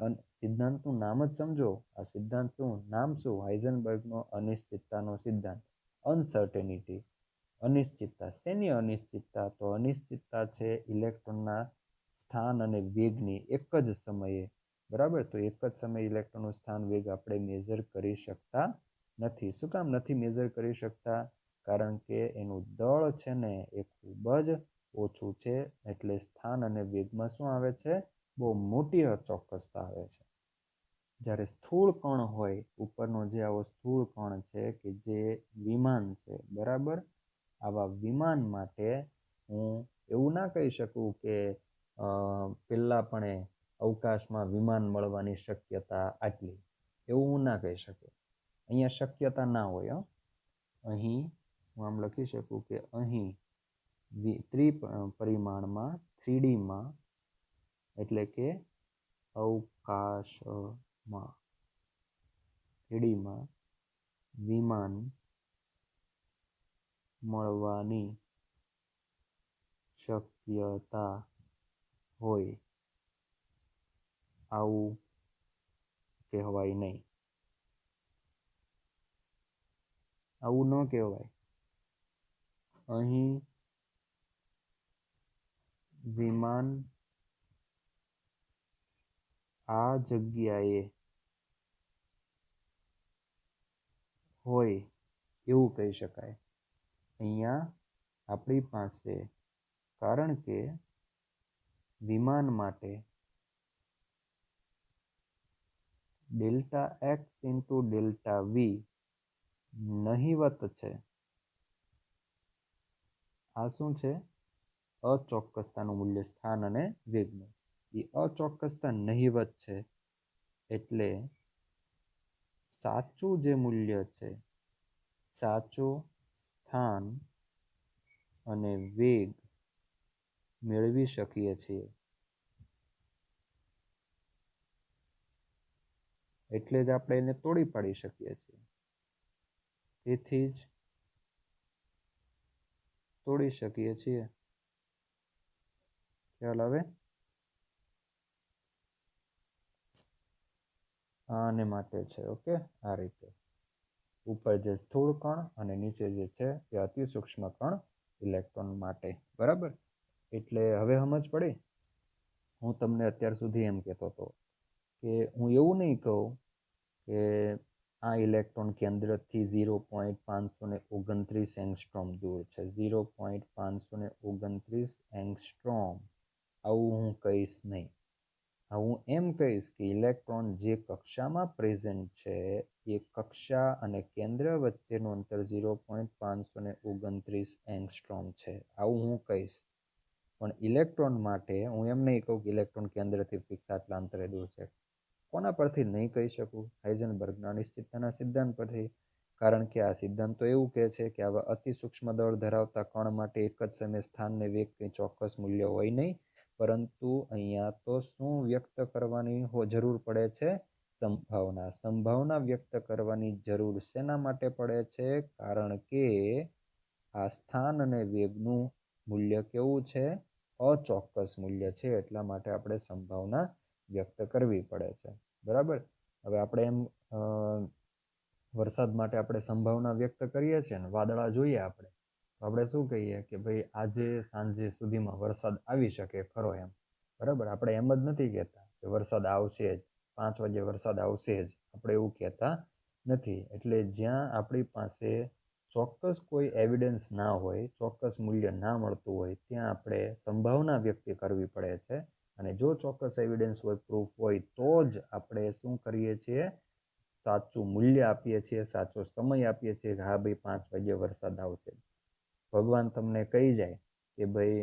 સિદ્ધાંતનું નામ જ સમજો. આ સિદ્ધાંતનું નામ શું? હાઇઝનબર્ગનો અનિશ્ચિતતાનો સિદ્ધાંત. અનસર્ટેનિટી, અનિશ્ચિતતા. શેની અનિશ્ચિતતા? તો અનિશ્ચિતતા છે ઇલેક્ટ્રોનના સ્થાન અને વેગની એક જ સમયે. બરાબર. તો એક જ સમયે ઇલેક્ટ્રોનનું સ્થાન વેગ આપણે મેઝર કરી શકતા નથી. શું કામ નથી મેઝર કરી શકતા? કારણ કે એનું દળ છે ને એ ખૂબ જ ઓછું છે. એટલે સ્થાન અને વેગમાં શું આવે છે? બહુ મોટી અચોક્કસતા આવે છે. જ્યારે સ્થૂળ કણ હોય, ઉપરનો જે આવો સ્થૂળ કણ છે કે જે વિમાન છે, બરાબર, આવા વિમાન માટે હું એવું ના કહી શકું કે પહેલાં પણ અવકાશમાં વિમાન મળવાની શક્યતા આટલી. એવું હું ના કહી શકું. અહીંયા શક્યતા ના હોય. અહીં હું આમ લખી શકું કે અહીં ત્રિપરિમાણમાં, 3Dમાં, એટલે કે અવકાશમાં 3Dમાં વિમાન મળવાની શક્યતા હોય. આવું કહેવાય નહીં. આવું ન કહેવાય. અહીં વિમાન આ જગ્યાએ હોય એવું કહી શકાય. અહીંયા આપણી પાસે, કારણ કે વિમાન માટે delta x into delta V નહિવત છે. આ શું છે? અચોક્કસતાનું મૂલ્ય, સ્થાન અને વેગનું. એ અચોક્કસતા નહિવત છે. એટલે સાચું જે મૂલ્ય છે, સાચું સ્થાન અને વેગ મેળવી શકીએ છીએ. એટલે જ આપણે એને તોડી પાડી શકીએ છીએ. તેથી જ તોડી શકીએ છીએ. ખ્યાલ આવે? આને માટે છે. ઓકે, આ રીતે ઉપર જે સ્થૂળ કણ અને નીચે જે છે એ અતિ સૂક્ષ્મ કણ ઇલેક્ટ્રોન માટે. બરાબર. એટલે હવે સમજ પડી. હું તમને અત્યાર સુધી એમ કહેતો હતો કે હું એવું નહીં કહું કે આ ઇલેક્ટ્રોન કેન્દ્રથી 0.529 એંગસ્ટ્રોમ દૂર છે. 0.529 એંગસ્ટ્રોમ. આવું હું કહીશ નહીં. હું એમ કહીશ કે ઇલેક્ટ્રોન જે કક્ષામાં પ્રેઝન્ટ છે એ કક્ષા અને કેન્દ્ર વચ્ચેનું અંતર 0.529 એંગસ્ટ્રોમ છે. આવું હું કહીશ. પણ ઇલેક્ટ્રોન માટે હું એમ નહીં કહું કે ઇલેક્ટ્રોન કેન્દ્રથી ફિક્સ આટલા અંતરે દૂર છે. કોના પરથી નહીં કહી શકું? હાઇઝનબર્ગના અનિશ્ચિતતાના સિદ્ધાંત પરથી. કારણ કે આ સિદ્ધાંત તો એવું કહે છે કે આવા અતિ સૂક્ષ્મ દળ ધરાવતા કણ માટે એક જ સમયે સ્થાન ને વેગ કંઈ ચોક્કસ મૂલ્ય હોય નહીં, પરંતુ અહીંયા તો શું વ્યક્ત કરવાની જરૂર પડે છે? સંભાવના. સંભાવના વ્યક્ત કરવાની જરૂર શેના માટે પડે છે? કારણ કે આ સ્થાન અને વેગનું મૂલ્ય કેવું છે? અચોક્કસ મૂલ્ય છે. એટલા માટે આપણે સંભાવના વ્યક્ત કરવી પડે છે. બરાબર. હવે આપણે એમ વરસાદ માટે આપણે સંભાવના વ્યક્ત કરીએ છીએ ને, વાદળા જોઈએ આપણે તો આપણે શું કહીએ કે ભાઈ આજે સાંજે સુધીમાં વરસાદ આવી શકે ખરો એમ. બરાબર. આપણે એમ જ નથી કહેતા કે વરસાદ આવશે જ, 5 વાગે વરસાદ આવશે જ. આપણે એવું કહેતા નથી. એટલે જ્યાં આપણી પાસે ચોક્કસ કોઈ એવિડન્સ ના હોય, ચોક્કસ મૂલ્ય ના મળતું હોય, ત્યાં આપણે સંભાવના વ્યક્ત કરવી પડે છે. અને જો ચોક્કસ એવિડન્સ હોય, પ્રૂફ હોય, તો જ આપણે શું કરીએ છીએ? સાચું મૂલ્ય આપીએ છીએ, સાચો સમય આપીએ છીએ કે હા ભાઈ 5 વાગ્યે વરસાદ આવશે. ભગવાન તમને કહી જાય કે ભાઈ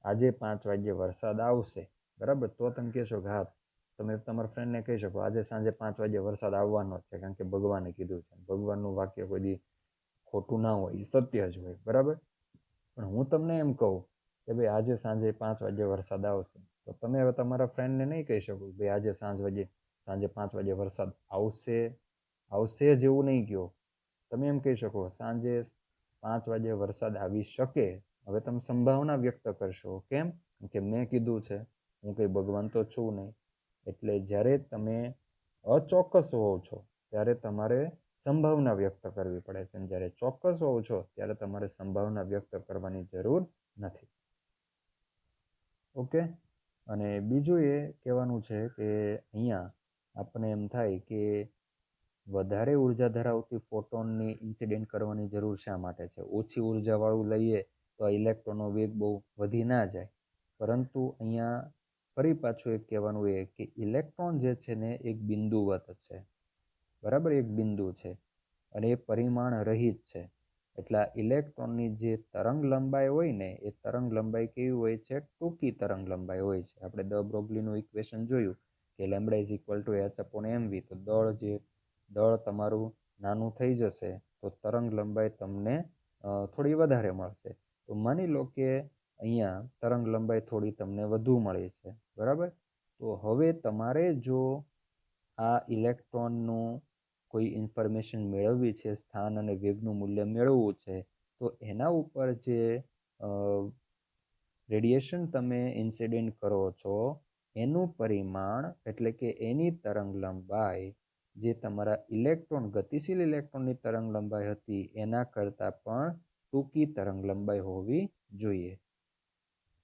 આજે 5 વાગ્યે વરસાદ આવશે, બરાબર, તો તમે કહેશો કે હા, તમે તમારા ફ્રેન્ડને કહી શકો આજે સાંજે 5 વાગ્યે વરસાદ આવવાનો જ છે, કારણ કે ભગવાને કીધું છે. ભગવાનનું વાક્ય કોઈ દી ખોટું ના હોય, સત્ય જ હોય. બરાબર. પણ હું તમને એમ કહું કે ભાઈ આજે સાંજે 5 વાગ્યે વરસાદ આવશે, તો તમે હવે તમારા ફ્રેન્ડને નહીં કહી શકો ભાઈ આજે સાંજે 5 વાગ્યે વરસાદ આવશે જેવું નહીં કહો. તમે એમ કહી શકો સાંજે 5 વાગ્યે વરસાદ આવી શકે. હવે તમે સંભાવના વ્યક્ત કરશો. કેમ? કે મેં કીધું છે, હું કંઈ ભગવાન તો છું નહીં. એટલે જ્યારે તમે અચોક્કસ હોવ છો ત્યારે તમારે સંભાવના વ્યક્ત કરવી પડે છે, અને જ્યારે ચોક્કસ હોવ છો ત્યારે તમારે સંભાવના વ્યક્ત કરવાની જરૂર નથી. ઓકે. અને બીજું એ કહેવાનું છે કે અહીંયા આપણને એમ થાય કે વધારે ઉર્જા ધરાવતી ફોટોનની ઇન્સિડેન્ટ કરવાની જરૂર શા માટે છે? ઓછી ઉર્જાવાળું લઈએ તો આ ઇલેક્ટ્રોનનો વેગ બહુ વધી ના જાય. પરંતુ અહીંયા ફરી પાછું એક કહેવાનું એ કે ઇલેક્ટ્રોન જે છે ને એક બિંદુવત છે. બરાબર. એક બિંદુ છે અને એ પરિમાણ રહિત છે. એટલે ઇલેક્ટ્રોનની જે તરંગ લંબાઈ હોય ને, એ તરંગ લંબાઈ કેવી હોય છે? ટૂંકી તરંગ લંબાઈ હોય છે. આપણે દ બ્રોગલીનું ઇક્વેશન જોયું કે lambda is equal two h/mv. તો દળ તમારું નાનું થઈ જશે તો તરંગ લંબાઈ તમને થોડી વધારે મળશે. તો માની લો કે અહીંયા તરંગ લંબાઈ થોડી તમને વધુ મળી છે. બરાબર. તો હવે તમારે જો આ ઇલેક્ટ્રોનનું કોઈ ઇન્ફોર્મેશન મેળવવી છે, સ્થાન અને વેગનું મૂલ્ય મેળવવું છે, તો એના ઉપર જે રેડિયેશન તમે ઇન્સિડેન્ટ કરો છો એનું પરિમાણ એટલે કે એની તરંગ લંબાઈ જે તમારા ઇલેક્ટ્રોન ગતિશીલ ઇલેક્ટ્રોનની તરંગ લંબાઈ હતી એના કરતાં પણ ટૂંકી તરંગ લંબાઈ હોવી જોઈએ.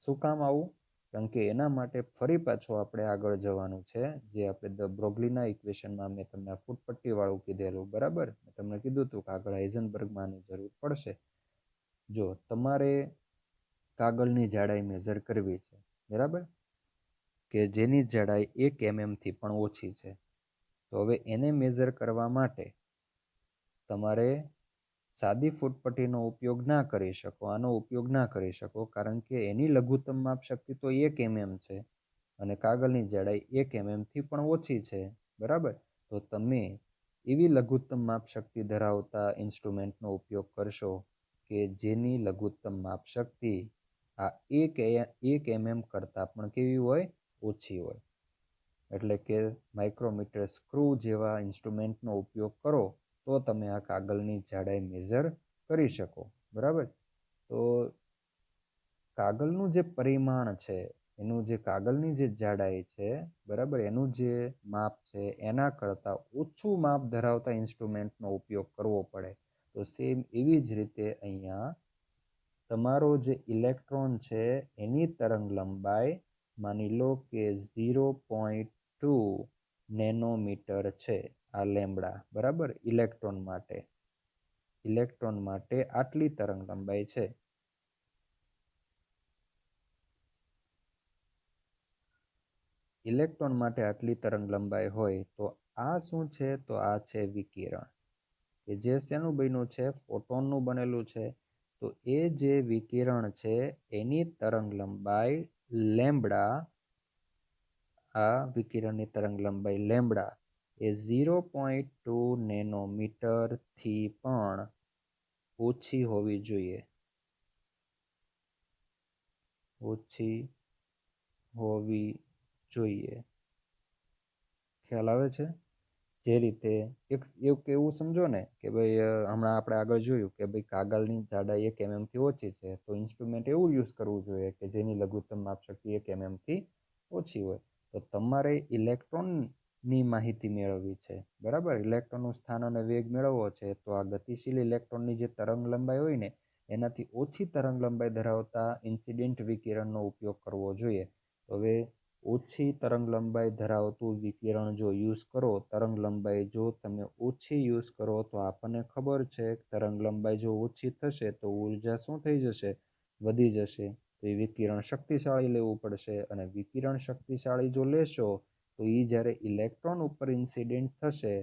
શું કામ આવું? કારણ કે એના માટે ફરી પાછું આપણે આગળ જવાનું છે, જે આપણે દ બ્રોગલીના ઇક્વેશનમાં મેં તમને આ ફૂટપટ્ટીવાળું કીધેલું. બરાબર. મેં તમને કીધું હતું કે આગળ હાઇઝનબર્ગમાંની જરૂર પડશે. જો તમારે કાગળની જાડાઈ મેઝર કરવી છે, બરાબર, કે જેની જાડાઈ 1 mm થી પણ ઓછી છે, તો હવે એને મેઝર કરવા માટે તમારે સાદી ફૂટપટ્ટીનો ઉપયોગ ના કરી શકો, આનો ઉપયોગ ના કરી શકો, કારણ કે એની લઘુત્તમ માપ શક્તિ તો 1 mm છે અને કાગળની જાડાઈ 1 mm થી પણ ઓછી છે. બરાબર. તો તમે એવી લઘુત્તમ માપ શક્તિ ધરાવતા ઇન્સ્ટ્રુમેન્ટનો ઉપયોગ કરશો કે જેની લઘુત્તમ માપ શક્તિ આ 1 mm કરતાં પણ કેવી હોય? ઓછી હોય. એટલે કે માઇક્રોમીટર સ્ક્રૂ જેવા ઇન્સ્ટ્રુમેન્ટનો ઉપયોગ કરો તો તમે આ કાગળની જાડાઈ મેઝર કરી શકો. બરાબર. તો કાગળનું જે પરિમાણ છે, એનું જે કાગળની જે જાડાઈ છે, બરાબર, એનું જે માપ છે એના કરતાં ઓછું માપ ધરાવતા ઇન્સ્ટ્રુમેન્ટનો ઉપયોગ કરવો પડે. તો સેમ એવી જ રીતે અહીંયા તમારો જે ઇલેક્ટ્રોન છે એની તરંગ લંબાઈ માની લો કે 0.2 નેનોમીટર છે. આ લેમ્બડા, બરાબર. ઇલેક્ટ્રોન માટે આટલી તરંગ લંબાઈ છે. ઇલેક્ટ્રોન માટે આટલી તરંગ લંબાઈ હોય તો આ શું છે? તો આ છે વિકિરણ, કે જે શેનું બન્યું છે? ફોટોનનું બનેલું છે. તો એ જે વિકિરણ છે એની તરંગ લંબાઈ લેમ્બડા, આ વિકિરણની તરંગ લંબાઈ લેમ્બડા એ 0.2 નેનોમીટરથી પણ ઓછી હોવી જોઈએ. ખ્યાલ આવે છે? જે રીતે એવું સમજો ને કે ભાઈ હમણાં આપણે આગળ જોયું કે ભાઈ કાગળની જાડાઈ 1 mm થી ઓછી છે, તો ઇન્સ્ટ્રુમેન્ટ એવું યુઝ કરવું જોઈએ કે જેની લઘુત્તમ માપશક્તિ 1 mm થી ઓછી હોય. તો તમારે ઇલેક્ટ્રોનની માહિતી મેળવવી છે, બરાબર. ઇલેક્ટ્રોનનું સ્થાન અને વેગ મેળવવો છે. તો આ ગતિશીલ ઇલેક્ટ્રોનની જે તરંગ લંબાઈ હોય ને એનાથી ઓછી તરંગ લંબાઈ ધરાવતા ઇન્સિડેન્ટ વિકિરણનો ઉપયોગ કરવો જોઈએ. હવે ઓછી તરંગ લંબાઈ ધરાવતું વિકિરણ જો યુઝ કરો, તરંગ લંબાઈ જો તમે ઓછી યુઝ કરો તો આપણને ખબર છે તરંગ લંબાઈ જો ઓછી થશે તો ઉર્જા શું થઈ જશે? વધી જશે. તો એ વિકિરણ શક્તિશાળી લેવું પડશે, અને વિકિરણ શક્તિશાળી જો લેશો તો એ જ્યારે ઇલેક્ટ્રોન ઉપર ઇન્સિડેન્ટ થશે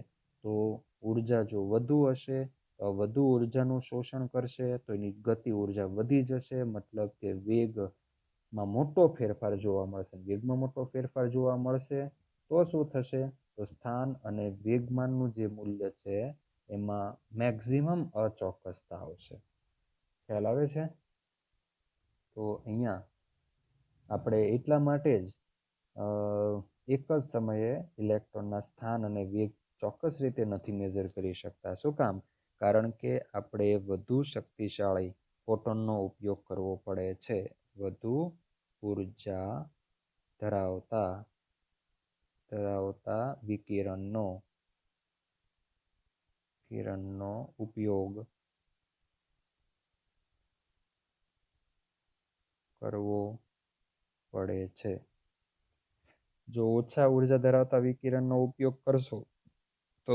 તો ઉર્જા જો વધુ હશે તો વધુ ઉર્જાનું શોષણ કરશે, તો એની ગતિ ઉર્જા વધી જશે, મતલબ કે વેગમાં મોટો ફેરફાર જોવા મળશે. વેગમાં મોટો ફેરફાર જોવા મળશે તો શું થશે? તો સ્થાન અને વેગમાનનું જે મૂલ્ય છે એમાં મેક્સિમમ અચોક્કસતા આવશે. ખ્યાલ આવે છે? તો અહીંયા આપણે એટલા માટે જ એક જ સમયે ઇલેક્ટ્રોનના સ્થાન અને વેગ ચોક્કસ રીતે નથી મેઝર કરી શકતા. શું કામ? કારણ કે આપણે વધુ શક્તિશાળી ફોટોનનો ઉપયોગ કરવો પડે છે. વધુ ઉર્જા ધરાવતા વિકિરણનો ઉપયોગ કરવો પડે છે. જો ઓછા ઉર્જા ધરાવતા વિકિરણનો ઉપયોગ કરશો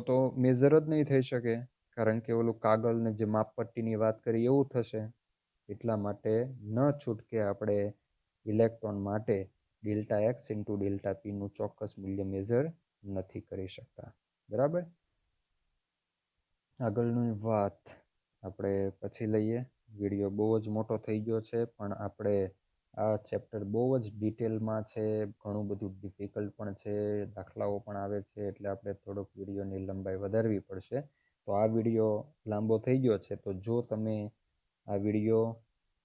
તો મેઝર જ નહીં થઈ શકે, કારણ કે ઓલું કાગળને જે માપપટ્ટીની વાત કરી એવું થશે. એટલા માટે ન છૂટકે આપણે ઇલેક્ટ્રોન માટે ડેલ્ટા એક્સ ઇન્ટુ ડેલ્ટા પીનું ચોક્કસ મૂલ્ય મેઝર નથી કરી શકતા, બરાબર. આગળની વાત આપણે પછી લઈએ. વિડીયો બહુ જ મોટો થઈ ગયો છે, પણ આપણે આ ચેપ્ટર બહુ જ ડિટેલમાં છે, ઘણું બધું ડિફિકલ્ટ પણ છે, દાખલાઓ પણ આવે છે, એટલે આપણે થોડોક વિડીયોની લંબાઈ વધારવી પડશે. તો આ વિડીયો લાંબો થઈ ગયો છે, તો જો તમે આ વિડીયો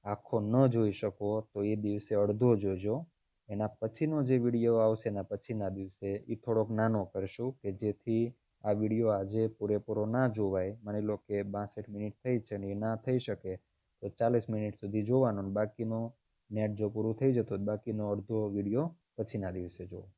આખો ન જોઈ શકો તો એ દિવસે અડધો જોજો. એના પછીનો જે વિડીયો આવશે એના પછીના દિવસે એ થોડોક નાનો કરશું, કે જેથી આ વિડીયો આજે પૂરેપૂરો ના જોવાય. માની લો કે 62 મિનિટ થઈ છે અને એ ના થઈ શકે તો 40 મિનિટ સુધી જોવાનો, બાકીનો નેટ જો પૂરું થઈ જતું બાકીનો અડધો વિડીયો પછીના દિવસે જોવો.